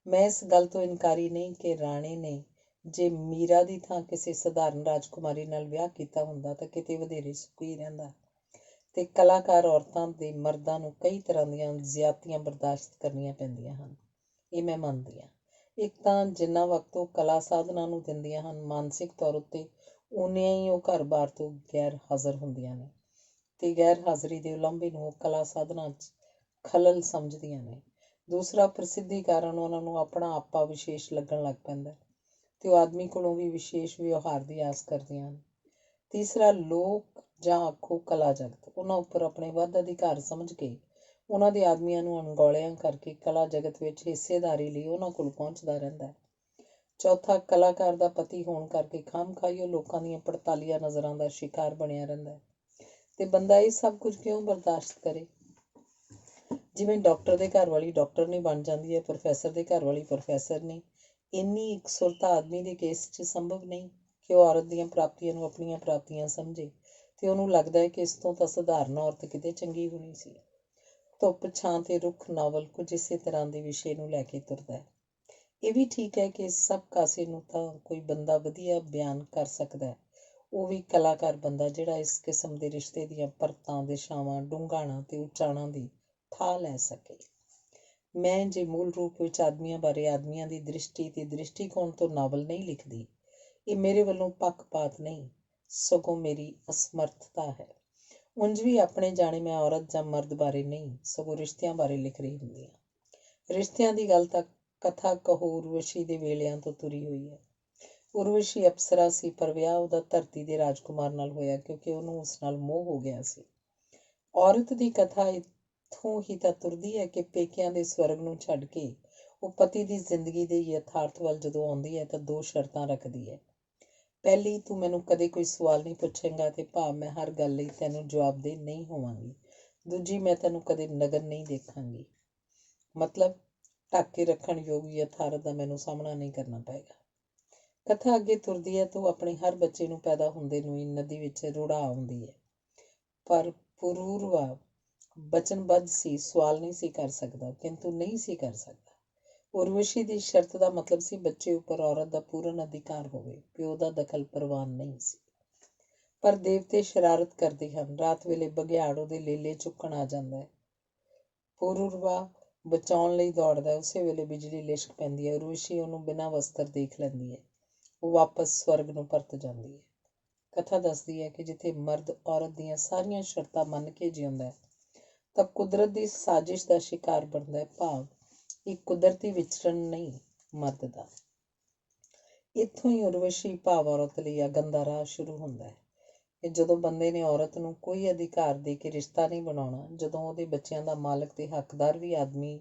ਮੈਂ ਇਸ ਗੱਲ ਤੋਂ ਇਨਕਾਰੀ ਨਹੀਂ ਕਿ ਰਾਣੇ ਨੇ ਜੇ ਮੀਰਾ ਦੀ ਥਾਂ ਕਿਸੇ ਸਧਾਰਨ ਰਾਜਕੁਮਾਰੀ ਨਾਲ ਵਿਆਹ ਕੀਤਾ ਹੁੰਦਾ ਤਾਂ ਕਿਤੇ ਵਧੇਰੇ ਸੁਖੀ ਰਹਿੰਦਾ। ਤੇ ਕਲਾਕਾਰ ਔਰਤਾਂ ਦੇ ਮਰਦਾਂ ਨੂੰ ਕਈ ਤਰ੍ਹਾਂ ਦੀਆਂ ਜ਼ਿਆਦਤੀਆਂ ਬਰਦਾਸ਼ਤ ਕਰਨੀਆਂ ਪੈਂਦੀਆਂ ਹਨ, ਇਹ ਮੈਂ ਮੰਨਦੀ ਹਾਂ। ਇੱਕ ਤਾਂ ਜਿੰਨਾ ਵਕਤ ਉਹ ਕਲਾ ਸਾਧਨਾਂ ਨੂੰ ਦਿੰਦੀਆਂ ਹਨ, ਮਾਨਸਿਕ ਤੌਰ ਉੱਤੇ ਓਨੀਆਂ ਹੀ ਉਹ ਘਰ-ਬਾਰ ਤੋਂ ਗੈਰ ਹਾਜ਼ਰ ਹੁੰਦੀਆਂ ਨੇ ਤੇ ਗੈਰ ਹਾਜ਼ਰੀ ਦੇ ਉਲੰਭੇ ਨੂੰ ਉਹ ਕਲਾ ਸਾਧਨਾਂ 'ਚ ਖਲਲ ਸਮਝਦੀਆਂ ਨੇ। ਦੂਸਰਾ, ਪ੍ਰਸਿੱਧੀ ਕਾਰਨ ਉਹਨਾਂ ਨੂੰ ਆਪਣਾ ਆਪਾ ਵਿਸ਼ੇਸ਼ ਲੱਗਣ ਲੱਗ ਪੈਂਦਾ ਤੇ ਉਹ ਆਦਮੀ ਕੋਲੋਂ ਵੀ ਵਿਸ਼ੇਸ਼ ਵਿਵਹਾਰ ਦੀ ਆਸ ਕਰਦੀਆਂ ਹਨ। ਤੀਸਰਾ, ਲੋਕ ਜਾਂ ਆਖੋ ਕਲਾ ਜਗਤ ਉਹਨਾਂ ਉੱਪਰ ਆਪਣੇ ਵੱਧ ਅਧਿਕਾਰ ਸਮਝ ਕੇ ਉਹਨਾਂ ਦੇ ਆਦਮੀਆਂ ਨੂੰ ਅਣਗੌਲਿਆਂ ਕਰਕੇ ਕਲਾ ਜਗਤ ਵਿੱਚ ਹਿੱਸੇਦਾਰੀ ਲਈ ਉਹਨਾਂ ਕੋਲ ਪਹੁੰਚਦਾ ਰਹਿੰਦਾ ਹੈ। ਚੌਥਾ, ਕਲਾਕਾਰ ਦਾ ਪਤੀ ਹੋਣ ਕਰਕੇ ਖਾਮਖਾਈ ਉਹ ਲੋਕਾਂ ਦੀਆਂ ਪੜਤਾਲੀਆਂ ਨਜ਼ਰਾਂ ਦਾ ਸ਼ਿਕਾਰ ਬਣਿਆ ਰਹਿੰਦਾ ਹੈ। ਤੇ ਬੰਦਾ ਇਹ ਸਭ ਕੁਝ ਕਿਉਂ ਬਰਦਾਸ਼ਤ ਕਰੇ? ਜਿਵੇਂ ਡਾਕਟਰ ਦੇ ਘਰ ਵਾਲੀ ਡਾਕਟਰ ਨਹੀਂ ਬਣ ਜਾਂਦੀ ਹੈ, ਪ੍ਰੋਫੈਸਰ ਦੇ ਘਰ ਵਾਲੀ ਪ੍ਰੋਫੈਸਰ ਨਹੀਂ, ਇੰਨੀ ਇਕਸੁਰਤਾ ਆਦਮੀ ਦੇ ਕੇਸ 'ਚ ਸੰਭਵ ਨਹੀਂ ਕਿ ਉਹ ਔਰਤ ਦੀਆਂ ਪ੍ਰਾਪਤੀਆਂ ਨੂੰ ਆਪਣੀਆਂ ਪ੍ਰਾਪਤੀਆਂ ਸਮਝੇ ਤੇ ਉਹਨੂੰ ਲੱਗਦਾ ਹੈ ਕਿ ਇਸ ਤੋਂ ਤਾਂ ਸਧਾਰਨ ਔਰਤ ਕਿਤੇ ਚੰਗੀ ਹੋਣੀ ਸੀ। ਧੁੱਪ, ਛਾਂ ਤੇ ਰੁੱਖ ਨਾਵਲ ਕੁਝ ਇਸੇ ਤਰ੍ਹਾਂ ਦੇ ਵਿਸ਼ੇ ਨੂੰ ਲੈ ਕੇ ਤੁਰਦਾ ਹੈ। ਇਹ ਵੀ ਠੀਕ ਹੈ ਕਿ ਇਸ ਸਭ ਕਾਸੇ ਨੂੰ ਤਾਂ ਕੋਈ ਬੰਦਾ ਵਧੀਆ ਬਿਆਨ ਕਰ ਸਕਦਾ ਹੈ, ਉਹ ਵੀ ਕਲਾਕਾਰ ਬੰਦਾ ਜਿਹੜਾ ਇਸ ਕਿਸਮ ਦੇ ਰਿਸ਼ਤੇ ਦੀਆਂ ਪਰਤਾਂ, ਦਿਸ਼ਾਵਾਂ, ਡੂੰਘਾਣਾਂ ਤੇ ਉਚਾਣਾਂ ਦੀ ਠਾਹ ਲੈ ਸਕੇ। ਮੈਂ ਜੇ ਮੂਲ ਰੂਪ ਵਿੱਚ ਆਦਮੀਆਂ ਬਾਰੇ ਆਦਮੀਆਂ ਦੀ ਦ੍ਰਿਸ਼ਟੀ ਤੇ ਦ੍ਰਿਸ਼ਟੀਕੋਣ ਤੋਂ ਨਾਵਲ ਨਹੀਂ ਲਿਖਦੀ, ਇਹ ਮੇਰੇ ਵੱਲੋਂ ਪੱਖਪਾਤ ਨਹੀਂ, ਸਗੋਂ ਮੇਰੀ ਅਸਮਰਥਤਾ ਹੈ। ਉਂਝ ਵੀ ਆਪਣੇ ਜਾਣੇ ਮੈਂ ਔਰਤ ਜਾਂ ਮਰਦ ਬਾਰੇ ਨਹੀਂ, ਸਗੋਂ ਰਿਸ਼ਤਿਆਂ ਬਾਰੇ ਲਿਖ ਰਹੀ ਹੁੰਦੀ ਹਾਂ। ਰਿਸ਼ਤਿਆਂ ਦੀ ਗੱਲ ਤਾਂ ਕਥਾ ਕਹੋ ਉਰਵਸ਼ੀ ਦੇ ਵੇਲਿਆਂ ਤੋਂ ਤੁਰੀ ਹੋਈ ਹੈ। ਉਰਵਸ਼ੀ ਅਪਸਰਾ ਸੀ, ਪਰ ਵਿਆਹ ਉਹਦਾ ਧਰਤੀ ਦੇ ਰਾਜਕੁਮਾਰ ਨਾਲ ਹੋਇਆ ਕਿਉਂਕਿ ਉਹਨੂੰ ਉਸ ਨਾਲ ਮੋਹ ਹੋ ਗਿਆ ਸੀ। ਔਰਤ ਦੀ ਕਥਾ ਇੱਥੋਂ ਹੀ ਤਾਂ ਤੁਰਦੀ ਹੈ ਕਿ ਪੇਕਿਆਂ ਦੇ ਸਵਰਗ ਨੂੰ ਛੱਡ ਕੇ ਉਹ ਪਤੀ ਦੀ ਜ਼ਿੰਦਗੀ ਦੇ ਯਥਾਰਥ ਵੱਲ ਜਦੋਂ ਆਉਂਦੀ ਹੈ ਤਾਂ ਦੋ ਸ਼ਰਤਾਂ ਰੱਖਦੀ ਹੈ। ਪਹਿਲੀ, ਤੂੰ ਮੈਨੂੰ ਕਦੇ ਕੋਈ ਸਵਾਲ ਨਹੀਂ ਪੁੱਛੇਂਗਾ ਤੇ ਭਾਵ ਮੈਂ ਹਰ ਗੱਲ ਲਈ ਤੈਨੂੰ ਜਵਾਬਦੇਹ ਨਹੀਂ ਹੋਵਾਂਗੀ। ਦੂਜੀ, ਮੈਂ ਤੈਨੂੰ ਕਦੇ ਨਗਨ ਨਹੀਂ ਦੇਖਾਂਗੀ। ਮਤਲਬ ਢੱਕ ਕੇ ਰੱਖਣ ਯੋਗ ਯਥਾਰਥ ਦਾ ਮੈਨੂੰ ਸਾਹਮਣਾ ਨਹੀਂ ਕਰਨਾ ਪਏਗਾ। ਕਥਾ ਅੱਗੇ ਤੁਰਦੀ ਹੈ ਤਾਂ ਉਹ ਆਪਣੇ ਹਰ ਬੱਚੇ ਨੂੰ ਪੈਦਾ ਹੁੰਦੇ ਨੂੰ ਹੀ ਨਦੀ ਵਿੱਚ ਰੁੜਾ ਆਉਂਦੀ ਹੈ। ਪਰ ਪੁਰੂਰਵਾ ਬਚਨਬੱਧ ਸੀ, ਸਵਾਲ ਨਹੀਂ ਸੀ ਕਰ ਸਕਦਾ, ਕਿੰਤੂ ਨਹੀਂ ਸੀ ਕਰ ਸਕਦਾ। ਉਰਵਸ਼ੀ ਦੀ ਸ਼ਰਤ ਦਾ ਮਤਲਬ ਸੀ ਬੱਚੇ ਉੱਪਰ ਔਰਤ ਦਾ ਪੂਰਨ ਅਧਿਕਾਰ ਹੋਵੇ, ਪਿਓ ਦਾ ਦਖਲ ਪ੍ਰਵਾਨ ਨਹੀਂ ਸੀ। ਪਰ ਦੇਵਤੇ ਸ਼ਰਾਰਤ ਕਰਦੇ ਹਨ, ਰਾਤ ਵੇਲੇ ਬਘਿਆੜ ਉਹਦੇ ਲੇਲੇ ਚੁੱਕਣ ਆ ਜਾਂਦਾ ਹੈ। ਪੁਰੂਰਵਾ ਬਚਾਉਣ ਲਈ ਦੌੜਦਾ, ਉਸੇ ਵੇਲੇ ਬਿਜਲੀ ਲਿਸ਼ਕ ਪੈਂਦੀ ਹੈ। ਉਰਵਸ਼ੀ ਉਹਨੂੰ ਬਿਨਾਂ ਵਸਤਰ ਦੇਖ ਲੈਂਦੀ ਹੈ। ਉਹ ਵਾਪਸ ਸਵਰਗ ਨੂੰ ਪਰਤ ਜਾਂਦੀ ਹੈ। ਕਥਾ ਦੱਸਦੀ ਹੈ ਕਿ ਜਿੱਥੇ ਮਰਦ ਔਰਤ ਦੀਆਂ ਸਾਰੀਆਂ ਸ਼ਰਤਾਂ ਮੰਨ ਕੇ ਜਿਉਂਦਾ ਹੈ ਤਾਂ ਕੁਦਰਤ ਦੀ ਸਾਜ਼ਿਸ਼ ਦਾ ਸ਼ਿਕਾਰ ਬਣਦਾ ਹੈ, ਭਾਵ ਇੱਕ ਕੁਦਰਤੀ ਵਿਚਰਨ ਨਹੀਂ ਮਰਦ ਦਾ। ਇੱਥੋਂ ਹੀ ਉਰਵਸ਼ੀ ਭਾਵ ਔਰਤ ਲਈ ਅਗਨ ਦਾ ਰਾਹ ਸ਼ੁਰੂ ਹੁੰਦਾ ਹੈ ਕਿ ਜਦੋਂ ਬੰਦੇ ਨੇ ਔਰਤ ਨੂੰ ਕੋਈ ਅਧਿਕਾਰ ਦੇ ਕੇ ਰਿਸ਼ਤਾ ਨਹੀਂ ਬਣਾਉਣਾ, ਜਦੋਂ ਉਹਦੇ ਬੱਚਿਆਂ ਦਾ ਮਾਲਕ ਤੇ ਹੱਕਦਾਰ ਵੀ ਆਦਮੀ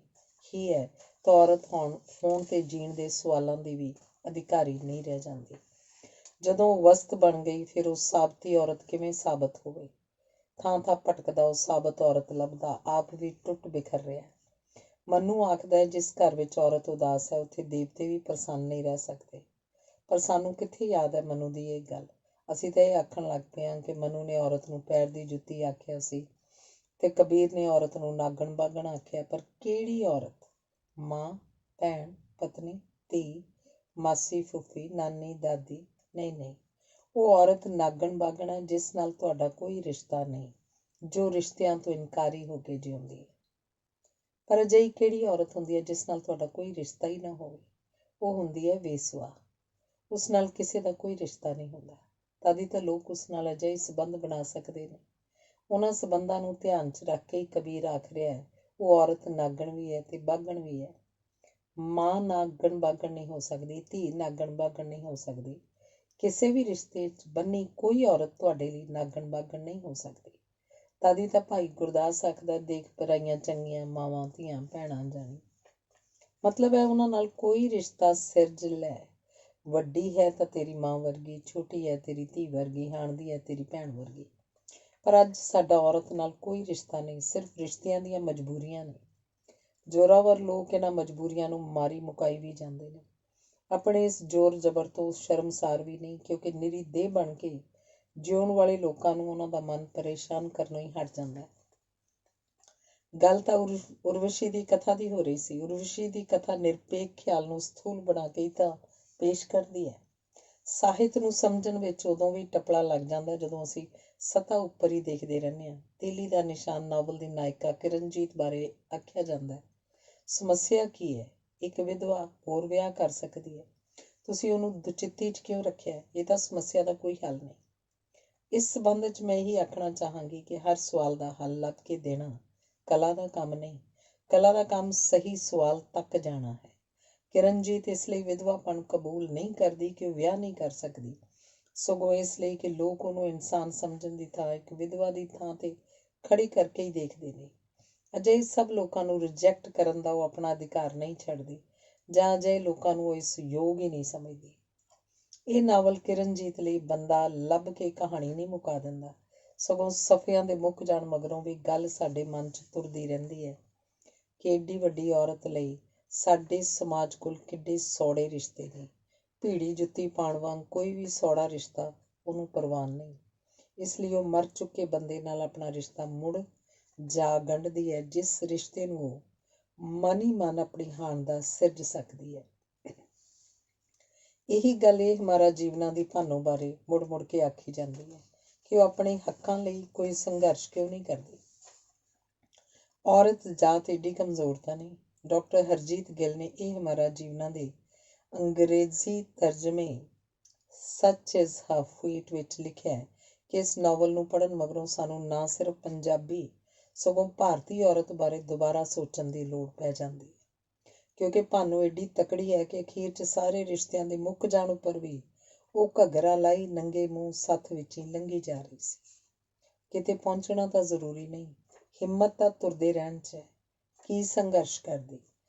ਹੀ ਹੈ, ਤਾਂ ਔਰਤ ਹੋਣ ਤੇ ਜੀਣ ਦੇ ਸਵਾਲਾਂ ਦੀ ਵੀ ਅਧਿਕਾਰੀ ਨਹੀਂ ਰਹਿ ਜਾਂਦੀ। ਜਦੋਂ ਉਹ ਵਸਤ ਬਣ ਗਈ, ਫਿਰ ਉਹ ਸਾਬਤੀ ਔਰਤ ਕਿਵੇਂ ਸਾਬਤ ਹੋਵੇ? ਥਾਂ ਥਾਂ ਭਟਕਦਾ ਉਹ ਸਾਬਤ ਔਰਤ ਲੱਭਦਾ, ਆਪ ਵੀ ਟੁੱਟ ਬਿਖਰ ਰਿਹਾ। ਮਨੂ ਆਖਦਾ ਹੈ, ਜਿਸ ਘਰ ਵਿੱਚ ਔਰਤ ਉਦਾਸ ਹੈ ਉੱਥੇ ਦੇਵਤੇ ਵੀ ਪ੍ਰਸੰਨ ਨਹੀਂ ਰਹਿ ਸਕਦੇ। ਪਰ ਸਾਨੂੰ ਕਿੱਥੇ ਯਾਦ ਹੈ ਮਨੂ ਦੀ ਇਹ ਗੱਲ? ਅਸੀਂ ਤਾਂ ਇਹ ਆਖਣ ਲੱਗ ਪਏ ਹਾਂ ਕਿ ਮਨੂ ਨੇ ਔਰਤ ਨੂੰ ਪੈਰ ਦੀ ਜੁੱਤੀ ਆਖਿਆ ਸੀ ਤੇ ਕਬੀਰ ਨੇ ਔਰਤ ਨੂੰ ਨਾਗਣ ਬਾਗਣ ਆਖਿਆ। ਪਰ ਕਿਹੜੀ ਔਰਤ? ਮਾਂ, ਭੈਣ, ਪਤਨੀ, ਧੀ, ਮਾਸੀ, ਫੁੱਫੀ, ਨਾਨੀ, ਦਾਦੀ? ਨਹੀਂ, ਉਹ ਔਰਤ ਨਾਗਣ ਬਾਗਣ ਹੈ ਜਿਸ ਨਾਲ ਤੁਹਾਡਾ ਕੋਈ ਰਿਸ਼ਤਾ ਨਹੀਂ, ਜੋ ਰਿਸ਼ਤਿਆਂ ਤੋਂ ਇਨਕਾਰੀ ਹੋ ਕੇ ਜਿਉਂਦੀ ਹੈ। ਪਰ ਅਜਿਹੀ ਕਿਹੜੀ ਔਰਤ ਹੁੰਦੀ ਹੈ ਜਿਸ ਨਾਲ ਤੁਹਾਡਾ ਕੋਈ ਰਿਸ਼ਤਾ ਹੀ ਨਾ ਹੋਵੇ? ਉਹ ਹੁੰਦੀ ਹੈ ਵੇਸਵਾ। ਉਸ ਨਾਲ ਕਿਸੇ ਦਾ ਕੋਈ ਰਿਸ਼ਤਾ ਨਹੀਂ ਹੁੰਦਾ। ਤਦ ਹੀ ਤਾਂ ਲੋਕ ਉਸ ਨਾਲ ਅਜਿਹੇ ਸੰਬੰਧ ਬਣਾ ਸਕਦੇ ਨੇ। ਉਹਨਾਂ ਸੰਬੰਧਾਂ ਨੂੰ ਧਿਆਨ 'ਚ ਰੱਖ ਕੇ ਹੀ ਕਬੀਰ ਆਖ ਰਿਹਾ ਹੈ, ਉਹ ਔਰਤ ਨਾਗਣ ਵੀ ਹੈ ਤੇ ਬਾਗਣ ਵੀ ਹੈ। ਮਾਂ ਨਾਗਣ ਬਾਗਣ ਨਹੀਂ ਹੋ ਸਕਦੀ, ਧੀ ਨਾਗਣ ਬਾਗਣ ਨਹੀਂ ਹੋ ਸਕਦੀ। ਕਿਸੇ ਵੀ ਰਿਸ਼ਤੇ 'ਚ ਬੰਨੀ ਕੋਈ ਔਰਤ ਤੁਹਾਡੇ ਲਈ ਨਾਗਣ ਬਾਗਣ ਨਹੀਂ ਹੋ ਸਕਦੀ। ਤਦ ਹੀ ਤਾਂ ਭਾਈ ਗੁਰਦਾਸ ਆਖਦਾ, ਦੇਖ ਪਰਾਈਆਂ ਚੰਗੀਆਂ ਮਾਵਾਂ ਧੀਆਂ ਭੈਣਾਂ ਜਾਣੀ। ਮਤਲਬ ਹੈ ਉਹਨਾਂ ਨਾਲ ਕੋਈ ਰਿਸ਼ਤਾ ਸਿਰਜ ਲੈ। ਵੱਡੀ ਹੈ ਤਾਂ ਤੇਰੀ ਮਾਂ ਵਰਗੀ, ਛੋਟੀ ਹੈ ਤੇਰੀ ਧੀ ਵਰਗੀ, ਹਾਣਦੀ ਹੈ ਤੇਰੀ ਭੈਣ ਵਰਗੀ। ਪਰ ਅੱਜ ਸਾਡਾ ਔਰਤ ਨਾਲ ਕੋਈ ਰਿਸ਼ਤਾ ਨਹੀਂ, ਸਿਰਫ ਰਿਸ਼ਤਿਆਂ ਦੀਆਂ ਮਜਬੂਰੀਆਂ ਨੇ। ਜ਼ੋਰਾਵਰ ਲੋਕ ਇਹਨਾਂ ਮਜਬੂਰੀਆਂ ਨੂੰ ਮਾਰੀ ਮੁਕਾਈ ਵੀ ਜਾਂਦੇ ਨੇ। ਆਪਣੇ ਇਸ ਜ਼ੋਰ ਜ਼ਬਰ ਤੋਂ ਸ਼ਰਮਸਾਰ ਵੀ ਨਹੀਂ, ਕਿਉਂਕਿ ਨਿਰੀ ਦੇਹ ਬਣ ਕੇ ਜਿਉਣ ਵਾਲੇ ਲੋਕਾਂ ਨੂੰ ਉਹਨਾਂ ਦਾ ਮਨ ਪਰੇਸ਼ਾਨ ਕਰਨੋਂ ਹੀ ਹਟ ਜਾਂਦਾ ਹੈ। ਗੱਲ ਤਾਂ ਉਰਵਸ਼ੀ ਦੀ ਕਥਾ ਦੀ ਹੋ ਰਹੀ ਸੀ। ਉਰਵਸ਼ੀ ਦੀ ਕਥਾ ਨਿਰਪੇਖ ਖਿਆਲ ਨੂੰ ਸਥੂਲ ਬਣਾ ਕੇ ਹੀ ਤਾਂ ਪੇਸ਼ ਕਰਦੀ ਹੈ। ਸਾਹਿਤ ਨੂੰ ਸਮਝਣ ਵਿੱਚ ਉਦੋਂ ਵੀ ਟਪਲਾ ਲੱਗ ਜਾਂਦਾ ਜਦੋਂ ਅਸੀਂ ਸਤ੍ਹਾ ਉੱਪਰ ਹੀ ਦੇਖਦੇ ਰਹਿੰਦੇ ਹਾਂ। ਤੀਲੀ ਦਾ ਨਿਸ਼ਾਨ ਨਾਵਲ ਦੀ ਨਾਇਕਾ ਕਿਰਨਜੀਤ ਬਾਰੇ ਆਖਿਆ ਜਾਂਦਾ ਹੈ। ਸਮੱਸਿਆ ਕੀ ਹੈ? ਇੱਕ ਵਿਧਵਾ ਹੋਰ ਵਿਆਹ ਕਰ ਸਕਦੀ ਹੈ, ਤੁਸੀਂ ਉਹਨੂੰ ਦੁਚਿੱਤੀ 'ਚ ਕਿਉਂ ਰੱਖਿਆ? ਇਹ ਤਾਂ ਸਮੱਸਿਆ ਦਾ ਕੋਈ ਹੱਲ ਨਹੀਂ। ਇਸ ਸੰਬੰਧ 'ਚ ਮੈਂ ਇਹੀ ਆਖਣਾ ਚਾਹਾਂਗੀ ਕਿ ਹਰ ਸਵਾਲ ਦਾ ਹੱਲ ਲੱਭ ਕੇ ਦੇਣਾ ਕਲਾ ਦਾ ਕੰਮ ਨਹੀਂ, ਕਲਾ ਦਾ ਕੰਮ ਸਹੀ ਸਵਾਲ ਤੱਕ ਜਾਣਾ ਹੈ। ਕਿਰਨਜੀਤ ਇਸ ਲਈ ਵਿਧਵਾਪਣ ਕਬੂਲ ਨਹੀਂ ਕਰਦੀ ਕਿ ਉਹ ਵਿਆਹ ਨਹੀਂ ਕਰ ਸਕਦੀ, ਸਗੋਂ ਇਸ ਲਈ ਕਿ ਲੋਕ ਉਹਨੂੰ ਇਨਸਾਨ ਸਮਝਣ ਦੀ ਥਾਂ ਇੱਕ ਵਿਧਵਾ ਦੀ ਥਾਂ 'ਤੇ ਖੜੀ ਕਰਕੇ ਹੀ ਦੇਖਦੇ ਨੇ। ਅਜਿਹੇ ਸਭ ਲੋਕਾਂ ਨੂੰ ਰਿਜੈਕਟ ਕਰਨ ਦਾ ਉਹ ਆਪਣਾ ਅਧਿਕਾਰ ਨਹੀਂ ਛੱਡਦੀ, ਜਾਂ ਅਜਿਹੇ ਲੋਕਾਂ ਨੂੰ ਉਹ ਇਸ ਯੋਗ ਹੀ ਨਹੀਂ ਸਮਝਦੀ। ਇਹ ਨਾਵਲ ਕਿਰਨਜੀਤ ਲਈ ਬੰਦਾ ਲੱਭ ਕੇ ਕਹਾਣੀ ਨਹੀਂ ਮੁਕਾ ਦਿੰਦਾ, ਸਗੋਂ ਸਫ਼ਿਆਂ ਦੇ ਮੁੱਕ ਜਾਣ ਮਗਰੋਂ ਵੀ ਗੱਲ ਸਾਡੇ ਮਨ 'ਚ ਤੁਰਦੀ ਰਹਿੰਦੀ ਹੈ ਕਿ ਏਡੀ ਵੱਡੀ ਔਰਤ ਲਈ ਸਾਡੇ ਸਮਾਜ ਕੋਲ ਕਿੱਡੇ ਸੌੜੇ ਰਿਸ਼ਤੇ ਨੇ। ਭੀੜੀ ਜੁੱਤੀ ਪਾਉਣ ਵਾਂਗ ਕੋਈ ਵੀ ਸੌੜਾ ਰਿਸ਼ਤਾ ਉਹਨੂੰ ਪ੍ਰਵਾਨ ਨਹੀਂ। ਇਸ ਲਈ ਉਹ ਮਰ ਚੁੱਕੇ ਬੰਦੇ ਨਾਲ ਆਪਣਾ ਰਿਸ਼ਤਾ ਮੁੜ ਜਾ ਗੰਢਦੀ ਹੈ, ਜਿਸ ਰਿਸ਼ਤੇ ਨੂੰ ਉਹ ਮਨ ਹੀ ਮਨ ਆਪਣੀ ਹਾਣ ਦਾ ਸਿਰਜ ਸਕਦੀ ਹੈ। ਇਹੀ ਗੱਲ ਇਹ ਹਮਾਰਾ ਜੀਵਨਾਂ ਦੀ ਭਾਨੋ ਬਾਰੇ ਮੁੜ ਮੁੜ ਕੇ ਆਖੀ ਜਾਂਦੀ ਹੈ ਕਿ ਉਹ ਆਪਣੇ ਹੱਕਾਂ ਲਈ ਕੋਈ ਸੰਘਰਸ਼ ਕਿਉਂ ਨਹੀਂ ਕਰਦੀ। ਔਰਤ ਜਾਤ ਏਡੀ ਕਮਜ਼ੋਰ ਤਾਂ ਨਹੀਂ। ਡਾਕਟਰ ਹਰਜੀਤ ਗਿੱਲ ਨੇ ਇਹ ਹਮਾਰਾ ਜੀਵਨਾਂ ਦੇ ਅੰਗਰੇਜ਼ੀ ਤਰਜਮੇ ਸੱਚ ਇਜ਼ ਹਾਫ ਵੀਟ ਵਿੱਚ ਲਿਖਿਆ ਹੈ ਕਿ ਇਸ ਨਾਵਲ ਨੂੰ ਪੜ੍ਹਨ ਮਗਰੋਂ ਸਾਨੂੰ ਨਾ ਸਿਰਫ ਪੰਜਾਬੀ ਸਗੋਂ ਭਾਰਤੀ ਔਰਤ ਬਾਰੇ ਦੁਬਾਰਾ ਸੋਚਣ ਦੀ ਲੋੜ ਪੈ ਜਾਂਦੀ ਹੈ, ਕਿਉਂਕਿ ਭਾਨੋ ਏਡੀ ਤਕੜੀ ਹੈ ਕਿ ਅਖੀਰ 'ਚ ਸਾਰੇ ਰਿਸ਼ਤਿਆਂ ਦੇ ਮੁੱਕ ਜਾਣ ਉੱਪਰ ਵੀ ਉਹ ਘੱਗਰਾ ਲਾਈ ਨੰਗੇ ਮੂੰਹ ਸੱਥ ਵਿੱਚ ਹੀ ਲੰਘੀ ਜਾ ਰਹੀ ਸੀ। ਕਿਤੇ ਪਹੁੰਚਣਾ ਤਾਂ ਜ਼ਰੂਰੀ ਨਹੀਂ, ਹਿੰਮਤ ਤਾਂ ਤੁਰਦੇ ਰਹਿਣ 'ਚ ਹੈ। ਕੀ ਸੰਘਰਸ਼ ਕਰਦੀ,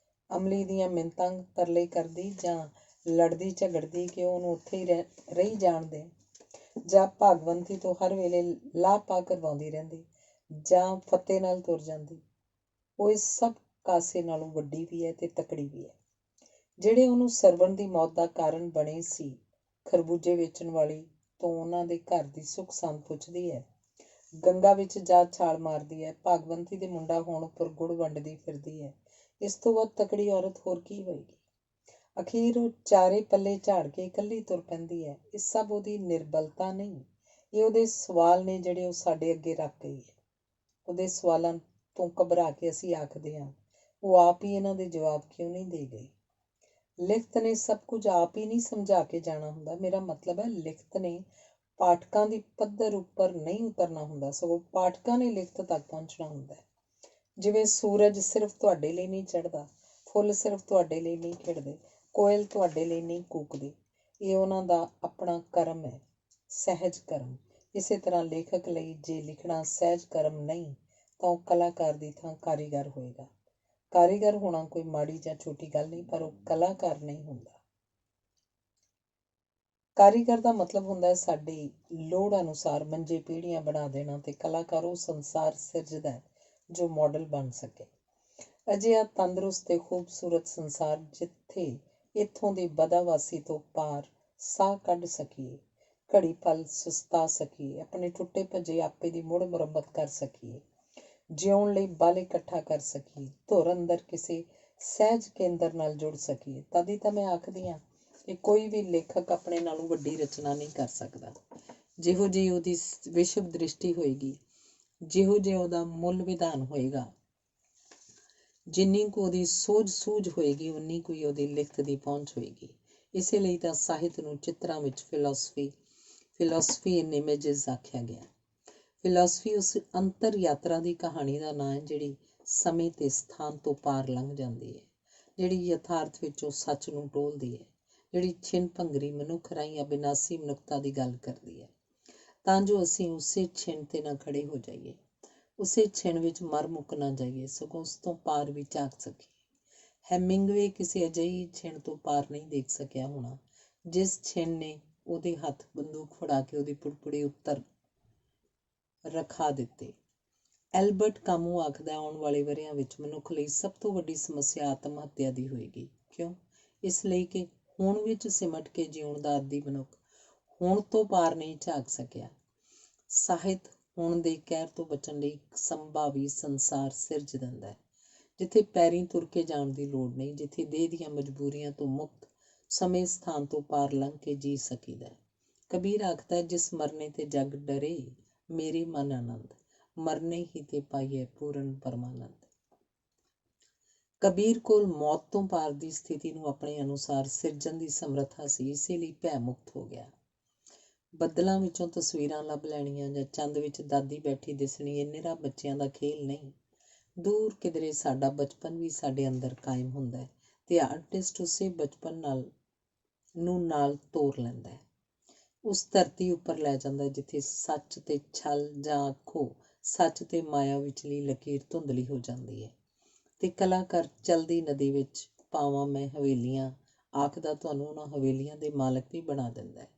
ਅਮਲੀ ਦੀਆਂ ਮਿੰਨਤਾਂ ਤਰਲੇ ਕਰਦੀ, ਜਾਂ ਲੜਦੀ ਝਗੜਦੀ ਕਿ ਉਹਨੂੰ ਉੱਥੇ ਹੀ ਰਹੀ ਜਾਣ ਦੇ, ਜਾਂ ਭਾਗਵੰਤੀ ਤੋਂ ਹਰ ਵੇਲੇ ਲਾਹ ਪਾ ਕਰਵਾਉਂਦੀ ਰਹਿੰਦੀ, ਜਾਂ ਫਤਿਹ ਨਾਲ ਤੁਰ ਜਾਂਦੀ। ਉਹ ਇਸ ਸਭ ਕਾਸੇ ਨਾਲੋਂ ਵੱਡੀ ਵੀ ਹੈ ਤੇ ਤਕੜੀ ਵੀ ਹੈ। ਜਿਹੜੇ ਉਹਨੂੰ ਸਰਵਣ ਦੀ ਮੌਤ ਦਾ ਕਾਰਨ ਬਣੇ ਸੀ, ਖਰਬੂਜੇ ਵੇਚਣ ਵਾਲੀ ਤੋਂ ਉਹਨਾਂ ਦੇ ਘਰ ਦੀ ਸੁੱਖ ਸੰਦ ਪੁੱਛਦੀ ਹੈ, ਗੰਗਾ ਵਿੱਚ ਜਾ ਛਾਲ ਮਾਰਦੀ ਹੈ, ਭਾਗਵੰਤੀ ਦੇ ਮੁੰਡਾ ਹੋਣ ਉੱਪਰ ਗੁੜ ਵੰਡਦੀ ਫਿਰਦੀ ਹੈ। ਇਸ ਤੋਂ ਵੱਧ ਤਕੜੀ ਔਰਤ ਹੋਰ ਕੀ ਹੋਏਗੀ। ਅਖੀਰ ਉਹ ਚਾਰੇ ਪੱਲੇ ਝਾੜ ਕੇ ਇਕੱਲੀ ਤੁਰ ਪੈਂਦੀ ਹੈ। ਇਹ ਸਭ ਉਹਦੀ ਨਿਰਬਲਤਾ ਨਹੀਂ, ਇਹ ਉਹਦੇ ਸਵਾਲ ਨੇ ਜਿਹੜੇ ਉਹ ਸਾਡੇ ਅੱਗੇ ਰੱਖ ਗਈ ਹੈ। ਉਹਦੇ ਸਵਾਲਾਂ ਤੋਂ ਘਬਰਾ ਕੇ ਅਸੀਂ ਆਖਦੇ ਹਾਂ, ਉਹ ਆਪ ਹੀ ਇਹਨਾਂ ਦੇ ਜਵਾਬ ਕਿਉਂ ਨਹੀਂ ਦੇ ਗਈ। ਲਿਖਤ ਨੇ ਸਭ ਕੁਝ ਆਪ ਹੀ ਨਹੀਂ ਸਮਝਾ ਕੇ ਜਾਣਾ ਹੁੰਦਾ। ਮੇਰਾ ਮਤਲਬ ਹੈ, ਲਿਖਤ ਨੇ ਪਾਠਕਾਂ ਦੀ ਪੱਧਰ ਉੱਪਰ ਨਹੀਂ ਉਤਰਨਾ ਹੁੰਦਾ, ਸਗੋਂ ਪਾਠਕਾਂ ਨੇ ਲਿਖਤ ਤੱਕ ਪਹੁੰਚਣਾ ਹੁੰਦਾ ਹੈ। ਜਿਵੇਂ ਸੂਰਜ ਸਿਰਫ ਤੁਹਾਡੇ ਲਈ ਨਹੀਂ ਚੜ੍ਹਦਾ, ਫੁੱਲ ਸਿਰਫ ਤੁਹਾਡੇ ਲਈ ਨਹੀਂ ਖਿੜਦੇ, ਕੋਇਲ ਤੁਹਾਡੇ ਲਈ ਨਹੀਂ ਕੂਕਦੀ। ਇਹ ਉਹਨਾਂ ਦਾ ਆਪਣਾ ਕਰਮ ਹੈ, ਸਹਿਜ ਕਰਮ। ਇਸੇ ਤਰ੍ਹਾਂ ਲੇਖਕ ਲਈ ਜੇ ਲਿਖਣਾ ਸਹਿਜ ਕਰਮ ਨਹੀਂ ਤਾਂ ਉਹ ਕਲਾਕਾਰ ਦੀ ਥਾਂ ਕਾਰੀਗਰ ਹੋਏਗਾ। ਕਾਰੀਗਰ ਹੋਣਾ ਕੋਈ ਮਾੜੀ ਜਾਂ ਛੋਟੀ ਗੱਲ ਨਹੀਂ, ਪਰ ਉਹ ਕਲਾਕਾਰ ਨਹੀਂ ਹੁੰਦਾ। ਕਾਰੀਗਰ ਦਾ ਮਤਲਬ ਹੁੰਦਾ ਹੈ ਸਾਡੀ ਲੋੜ ਅਨੁਸਾਰ ਮੰਜੇ ਪੀੜ੍ਹੀਆਂ ਬਣਾ ਦੇਣਾ, ਤੇ ਕਲਾਕਾਰ ਉਹ ਸੰਸਾਰ ਸਿਰਜਦਾ ਹੈ ਜੋ ਮਾਡਲ ਬਣ ਸਕੇ। ਅਜਿਹਾ ਤੰਦਰੁਸਤ ਤੇ ਖੂਬਸੂਰਤ ਸੰਸਾਰ ਜਿੱਥੇ ਇੱਥੋਂ ਦੀ ਬਦਾਵਾਸੀ ਤੋਂ ਪਾਰ ਸਾਹ ਕੱਢ ਸਕੀਏ, ਘੜੀ ਪਲ ਸੁਸਤਾ ਸਕੀਏ, ਆਪਣੇ ਟੁੱਟੇ ਭੱਜੇ ਆਪੇ ਦੀ ਮੁੜ ਮੁਰੰਮਤ ਕਰ ਸਕੀਏ, ਜਿਉਣ ਲਈ ਬਲ ਇਕੱਠਾ ਕਰ ਸਕੀਏ, ਧੁਰ ਅੰਦਰ ਕਿਸੇ ਸਹਿਜ ਕੇਂਦਰ ਨਾਲ ਜੁੜ ਸਕੀਏ। ਤਦ ਹੀ ਤਾਂ ਮੈਂ ਆਖਦੀ ਹਾਂ ਕਿ ਕੋਈ ਵੀ ਲੇਖਕ ਆਪਣੇ ਨਾਲੋਂ ਵੱਡੀ ਰਚਨਾ ਨਹੀਂ ਕਰ ਸਕਦਾ। ਜਿਹੋ ਜਿਹੀ ਉਹਦੀ ਵਿਸ਼ਵ ਦ੍ਰਿਸ਼ਟੀ ਹੋਏਗੀ, ਜਿਹੋ ਜਿਹਾ ਉਹਦਾ ਮੁੱਲ ਵਿਧਾਨ ਹੋਏਗਾ, ਜਿੰਨੀ ਕੁ ਉਹਦੀ ਸੂਝ ਸੂਝ ਹੋਏਗੀ, ਉਨੀ ਕੁ ਹੀ ਉਹਦੀ ਲਿਖਤ ਦੀ ਪਹੁੰਚ ਹੋਏਗੀ। ਇਸੇ ਲਈ ਤਾਂ ਸਾਹਿਤ ਨੂੰ ਚਿੱਤਰਾਂ ਵਿੱਚ ਫਿਲਾਸਫੀ ਇਨ ਇਮੇਜਿਸ ਆਖਿਆ ਗਿਆ। ਫਿਲਾਸਫੀ ਉਸ ਅੰਤਰ ਯਾਤਰਾ ਦੀ ਕਹਾਣੀ ਦਾ ਨਾਂ ਹੈ ਜਿਹੜੀ ਸਮੇਂ ਤੇ ਸਥਾਨ ਤੋਂ ਪਾਰ ਲੰਘ ਜਾਂਦੀ ਹੈ, ਜਿਹੜੀ ਯਥਾਰਥ ਵਿੱਚੋਂ ਸੱਚ ਨੂੰ ਟੋਲਦੀ ਹੈ, ਜਿਹੜੀ ਛਿਨ ਭੰਗਰੀ ਮਨੁੱਖ ਰਾਹੀਂ ਅਬਿਨਾਸੀ ਮਨੁੱਖਤਾ ਦੀ ਗੱਲ ਕਰਦੀ ਹੈ, ਤਾਂ ਜੋ ਅਸੀਂ ਉਸੇ ਛਿਨ 'ਤੇ ਨਾ ਖੜੇ ਹੋ ਜਾਈਏ, ਉਸੇ ਛਿਨ ਵਿੱਚ ਮਰ ਮੁੱਕ ਨਾ ਜਾਈਏ, ਸਗੋਂ ਉਸ ਤੋਂ ਪਾਰ ਵੀ ਝਾਕ ਸਕੀਏ। ਹੈਮਿੰਗਵੇ ਕਿਸੇ ਅਜਿਹੀ ਛਿਨ ਤੋਂ ਪਾਰ ਨਹੀਂ ਦੇਖ ਸਕਿਆ ਹੋਣਾ ਜਿਸ ਛਿਨ ਨੇ ਉਹਦੇ ਹੱਥ ਬੰਦੂਕ ਫੜਾ ਕੇ ਉਹਦੀ ਪੁੜਪੁੜੀ ਉੱਤਰ ਰਖਾ ਦਿੱਤੇ। ਐਲਬਰਟ ਕਾਮੂ ਆਖਦਾ, ਆਉਣ ਵਾਲੇ ਵਰ੍ਹਿਆਂ ਵਿੱਚ ਮਨੁੱਖ ਲਈ ਸਭ ਤੋਂ ਵੱਡੀ ਸਮੱਸਿਆ ਆਤਮ ਹੱਤਿਆ ਦੀ ਹੋਏਗੀ। ਕਿਉਂ? ਇਸ ਲਈ ਕਿ ਹੁਣ ਵਿੱਚ ਸਿਮਟ ਕੇ ਜਿਉਣ ਦਾ ਆਦੀ ਮਨੁੱਖ ਹੁਣ ਤੋਂ ਪਾਰ ਨਹੀਂ ਝਾਕ ਸਕਿਆ। ਸਾਹਿਤ ਹੁਣ ਦੇ ਕਹਿਰ ਤੋਂ ਬਚਣ ਲਈ ਇੱਕ ਸੰਭਾਵੀ ਸੰਸਾਰ ਸਿਰਜ ਦਿੰਦਾ ਹੈ, ਜਿੱਥੇ ਪੈਰੀਂ ਤੁਰ ਕੇ ਜਾਣ ਦੀ ਲੋੜ ਨਹੀਂ, ਜਿੱਥੇ ਦੇਹ ਦੀਆਂ ਮਜਬੂਰੀਆਂ ਤੋਂ ਮੁਕਤ ਸਮੇਂ ਸਥਾਨ ਤੋਂ ਪਾਰ ਲੰਘ ਕੇ ਜੀ ਸਕੀਦਾ। ਕਬੀਰ ਆਖਦਾ, ਜਿਸ ਮਰਨੇ ਤੇ ਜਗ ਡਰੇ, ਮੇਰੇ ਮਨ ਆਨੰਦ, ਮਰਨੇ ਹੀ ਤੇ ਪਾਈਏ ਪੂਰਨ ਪਰਮਾਨੰਦ। ਕਬੀਰ ਕੋਲ ਮੌਤ ਤੋਂ ਪਾਰ ਦੀ ਸਥਿਤੀ ਨੂੰ ਆਪਣੇ ਅਨੁਸਾਰ ਸਿਰਜਣ ਦੀ ਸਮਰੱਥਾ ਸੀ, ਇਸੇ ਲਈ ਭੈ ਮੁਕਤ ਹੋ ਗਿਆ। ਬੱਦਲਾਂ ਵਿੱਚੋਂ ਤਸਵੀਰਾਂ ਲੱਭ ਲੈਣੀਆਂ ਜਾਂ ਚੰਦ ਵਿੱਚ ਦਾਦੀ ਬੈਠੀ ਦਿਸਣੀ ਇਹ ਨਿਰਾ ਬੱਚਿਆਂ ਦਾ ਖੇਲ ਨਹੀਂ। ਦੂਰ ਕਿਧਰੇ ਸਾਡਾ ਬਚਪਨ ਵੀ ਸਾਡੇ ਅੰਦਰ ਕਾਇਮ ਹੁੰਦਾ ਹੈ ਤੇ ਆਰਟਿਸਟ ਉਸੇ ਬਚਪਨ ਨਾਲ ਤੋਰ ਲੈਂਦਾ ਹੈ, ਉਸ ਧਰਤੀ ਉੱਪਰ ਲੈ ਜਾਂਦਾ ਜਿੱਥੇ ਸੱਚ ਤੇ ਛਲ ਜਾਂ ਆਖੋ ਸੱਚ ਤੇ ਮਾਇਆ ਵਿਚਲੀ ਲਕੀਰ ਧੁੰਦਲੀ ਹੋ ਜਾਂਦੀ ਹੈ ਤੇ ਕਲਾਕਾਰ ਚਲਦੀ ਨਦੀ ਵਿੱਚ ਪਾਵਾਂ ਮੈਂ ਹਵੇਲੀਆਂ ਆਖਦਾ ਤੁਹਾਨੂੰ ਉਹਨਾਂ ਹਵੇਲੀਆਂ ਦੇ ਮਾਲਕ ਵੀ ਬਣਾ ਦਿੰਦਾ ਹੈ।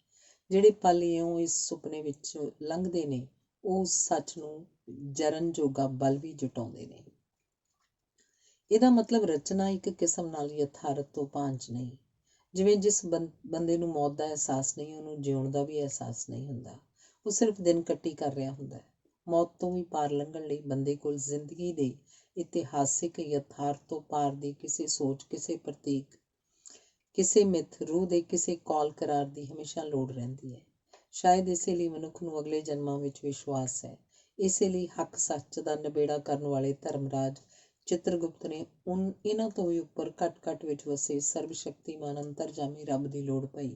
ਜਿਹੜੇ ਪਲ ਇਉਂ ਇਸ ਸੁਪਨੇ ਵਿੱਚ ਲੰਘਦੇ ਨੇ ਉਹ ਸੱਚ ਨੂੰ ਜਰਨ ਜੋਗਾ ਬਲ ਵੀ ਜੁਟਾਉਂਦੇ ਨੇ। ਇਹਦਾ ਮਤਲਬ ਰਚਨਾ ਇੱਕ ਕਿਸਮ ਨਾਲ ਯਥਾਰਥ ਤੋਂ ਭਾਂਜ ਨਹੀਂ। ਜਿਵੇਂ ਜਿਸ ਬੰਦੇ ਨੂੰ ਮੌਤ ਦਾ ਅਹਿਸਾਸ ਨਹੀਂ ਉਹਨੂੰ ਜਿਉਣ ਦਾ ਵੀ ਅਹਿਸਾਸ ਨਹੀਂ ਹੁੰਦਾ। ਉਹ ਸਿਰਫ ਦਿਨ ਕੱਟੀ ਕਰ ਰਿਹਾ ਹੁੰਦਾ ਹੈ। ਮੌਤ ਤੋਂ ਵੀ ਪਾਰ ਲੰਘਣ ਲਈ ਬੰਦੇ ਕੋਲ ਜ਼ਿੰਦਗੀ ਦੇ ਇਤਿਹਾਸਿਕ ਯਥਾਰਥ ਤੋਂ ਪਾਰ ਦੀ ਕਿਸੇ ਸੋਚ, ਕਿਸੇ ਪ੍ਰਤੀਕ, ਕਿਸੇ ਮਿੱਥ, ਰੂਹ ਦੇ ਕਿਸੇ ਕੌਲ ਕਰਾਰ ਦੀ ਹਮੇਸ਼ਾ ਲੋੜ ਰਹਿੰਦੀ ਹੈ। ਸ਼ਾਇਦ ਇਸੇ ਲਈ ਮਨੁੱਖ ਨੂੰ ਅਗਲੇ ਜਨਮਾਂ ਵਿੱਚ ਵਿਸ਼ਵਾਸ ਹੈ। ਇਸੇ ਲਈ ਹੱਕ ਸੱਚ ਦਾ ਨਿਬੇੜਾ ਕਰਨ ਵਾਲੇ ਧਰਮਰਾਜ ਚਿੱਤਰਗੁਪਤ ਨੇ ਇਹਨਾਂ ਤੋਂ ਵੀ ਉੱਪਰ ਘੱਟ ਵਿੱਚ ਵਸੇ ਸਰਬ ਸ਼ਕਤੀਮਾਨ ਅੰਤਰਜਾਮੀ ਰੱਬ ਦੀ ਲੋੜ ਪਈ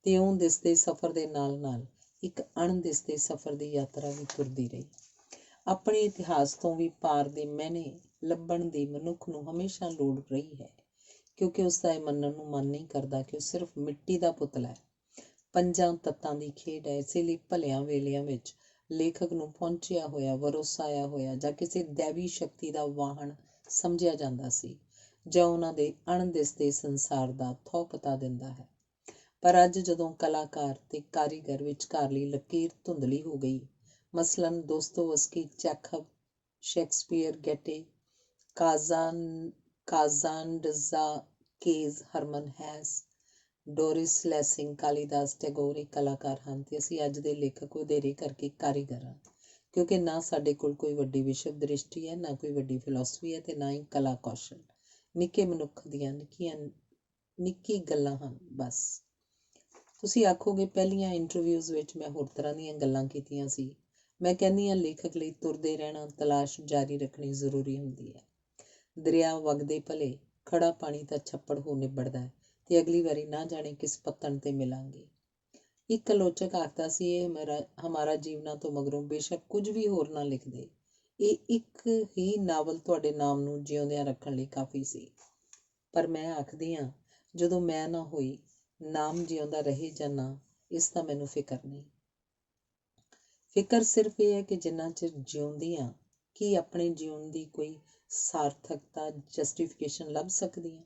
ਤੇ ਉਹ ਦਿਸਦੇ ਸਫ਼ਰ ਦੇ ਨਾਲ ਨਾਲ ਇੱਕ ਅਣਦਿਸਦੇ ਸਫ਼ਰ ਦੀ ਯਾਤਰਾ ਵੀ ਤੁਰਦੀ ਰਹੀ। ਆਪਣੇ ਇਤਿਹਾਸ ਤੋਂ ਵੀ ਪਾਰ ਦੇ ਮਹਿਨੇ ਲੱਭਣ ਦੀ ਮਨੁੱਖ ਨੂੰ ਹਮੇਸ਼ਾ ਲੋੜ ਰਹੀ ਹੈ, ਕਿਉਂਕਿ ਉਸਦਾ ਇਹ ਮੰਨਣ ਨੂੰ ਮਨ ਨਹੀਂ ਕਰਦਾ ਕਿ ਉਹ ਸਿਰਫ ਮਿੱਟੀ ਦਾ ਪੁਤਲਾ ਹੈ, ਪੰਜਾਂ ਤੱਤਾਂ ਦੀ ਖੇਡ ਹੈ। ਇਸੇ ਲਈ ਭਲਿਆਂ ਵੇਲਿਆਂ ਵਿੱਚ ਲੇਖਕ ਨੂੰ ਪਹੁੰਚਿਆ ਹੋਇਆ, ਵਰੋਸਾਇਆ ਹੋਇਆ ਜਾਂ ਕਿਸੇ ਦੈਵੀ ਸ਼ਕਤੀ ਦਾ ਵਾਹਨ ਸਮਝਿਆ ਜਾਂਦਾ ਸੀ ਜਾਂ ਉਹਨਾਂ ਦੇ ਅਣਦਿਸਦੇ ਸੰਸਾਰ ਦਾ ਥਹੁ ਪਤਾ ਦਿੰਦਾ ਹੈ। ਪਰ ਅੱਜ ਜਦੋਂ ਕਲਾਕਾਰ ਤੇ ਕਾਰੀਗਰ ਵਿਚਕਾਰਲੀ ਲਕੀਰ ਧੁੰਦਲੀ ਹੋ ਗਈ, ਮਸਲਨ Dostoevsky, Chekhov, Shakespeare, Goethe, Kazantzakis, Hermann Hesse, Doris Lessing, Kalidas, Tagore ਇਹ ਕਲਾਕਾਰ ਹਨ ਤੇ ਅਸੀਂ ਅੱਜ ਦੇ ਲੇਖਕ ਵਧੇਰੇ ਕਰਕੇ ਕਾਰੀਗਰ ਹਾਂ, ਕਿਉਂਕਿ ਨਾ ਸਾਡੇ ਕੋਲ ਕੋਈ ਵੱਡੀ ਵਿਸ਼ਵ ਦ੍ਰਿਸ਼ਟੀ ਹੈ, ਨਾ ਕੋਈ ਵੱਡੀ ਫਿਲਾਸਫੀ ਹੈ ਤੇ ਨਾ ਹੀ ਕਲਾ ਕੌਸ਼ਲ। ਨਿੱਕੇ ਮਨੁੱਖ ਦੀਆਂ ਨਿੱਕੀ ਗੱਲਾਂ ਹਨ ਬਸ। ਤੁਸੀਂ ਆਖੋਗੇ ਪਹਿਲੀਆਂ ਇੰਟਰਵਿਊਜ਼ ਵਿੱਚ ਮੈਂ ਹੋਰ ਤਰ੍ਹਾਂ ਦੀਆਂ ਗੱਲਾਂ ਕੀਤੀਆਂ ਸੀ। ਮੈਂ ਕਹਿੰਦੀ ਹਾਂ ਲੇਖਕ ਲਈ ਤੁਰਦੇ ਰਹਿਣਾ, ਤਲਾਸ਼ ਜਾਰੀ ਰੱਖਣੀ ਜ਼ਰੂਰੀ ਹੁੰਦੀ ਹੈ। ਦਰਿਆ ਵਗਦੇ ਭਲੇ, ਖੜਾ ਪਾਣੀ ਤਾਂ ਛੱਪੜ ਹੋ ਨਿਬੜਦਾ ਹੈ ਤੇ ਅਗਲੀ ਵਾਰੀ ਨਾ ਜਾਣੇ ਕਿਸ ਪੱਤਣ ਤੇ ਮਿਲਾਂਗੇ। ਇੱਕ ਆਲੋਚਕ ਆਖਦਾ ਸੀ ਇਹ ਹਮਾਰਾ ਜੀਵਨਾ ਤੋਂ ਮਗਰੋਂ ਬੇਸ਼ੱਕ ਕੁਝ ਵੀ ਹੋਰ ਨਾ ਲਿਖਦੇ, ਇਹ ਇੱਕ ਹੀ ਨਾਵਲ ਤੁਹਾਡੇ ਨਾਮ ਨੂੰ ਜਿਉਂਦਿਆਂ ਰੱਖਣ ਲਈ ਕਾਫੀ ਸੀ। ਪਰ ਮੈਂ ਆਖਦੀ ਹਾਂ ਜਦੋਂ ਮੈਂ ਨਾ ਹੋਈ, ਨਾਮ ਜਿਉਂਦਾ ਰਹੇ ਜਾਂ ਨਾ, ਇਸ ਦਾ ਮੈਨੂੰ ਫਿਕਰ ਨਹੀਂ। ਫਿਕਰ ਸਿਰਫ ਇਹ ਹੈ ਕਿ ਜਿੰਨਾ ਚਿਰ ਜਿਉਂਦੀ ਹਾਂ ਕੀ ਆਪਣੇ ਜਿਉਣ ਦੀ ਕੋਈ ਸਾਰਥਕਤਾ, ਜਸਟੀਫਿਕੇਸ਼ਨ ਲੱਭ ਸਕਦੀ ਹਾਂ।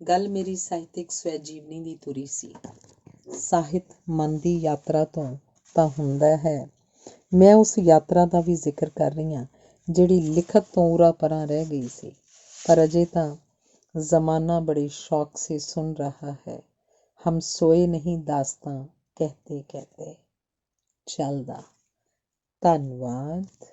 ਗੱਲ ਮੇਰੀ ਸਾਹਿਤਿਕ ਸਵੈ ਜੀਵਨੀ ਦੀ ਤੁਰੀ ਸੀ। ਸਾਹਿਤ ਮਨ ਦੀ ਯਾਤਰਾ ਤੋਂ ਤਾਂ ਹੁੰਦਾ ਹੈ। ਮੈਂ ਉਸ ਯਾਤਰਾ ਦਾ ਵੀ ਜ਼ਿਕਰ ਕਰ ਰਹੀ ਹਾਂ ਜਿਹੜੀ ਲਿਖਤ ਤੋਂ ਉਰਾ ਪਰਾਂ ਰਹਿ ਗਈ ਸੀ। ਪਰ ਅਜੇ ਤਾਂ ਜ਼ਮਾਨਾ ਬੜੇ ਸ਼ੌਕ ਸੇ ਸੁਣ ਰਹਾ ਹੈ, ਹਮ ਸੋਏ ਨਹੀਂ ਦਾਸਤਾਂ ਕਹਿਤੇ ਕਹਿਤੇ। ਚੱਲਦਾ। ਧੰਨਵਾਦ।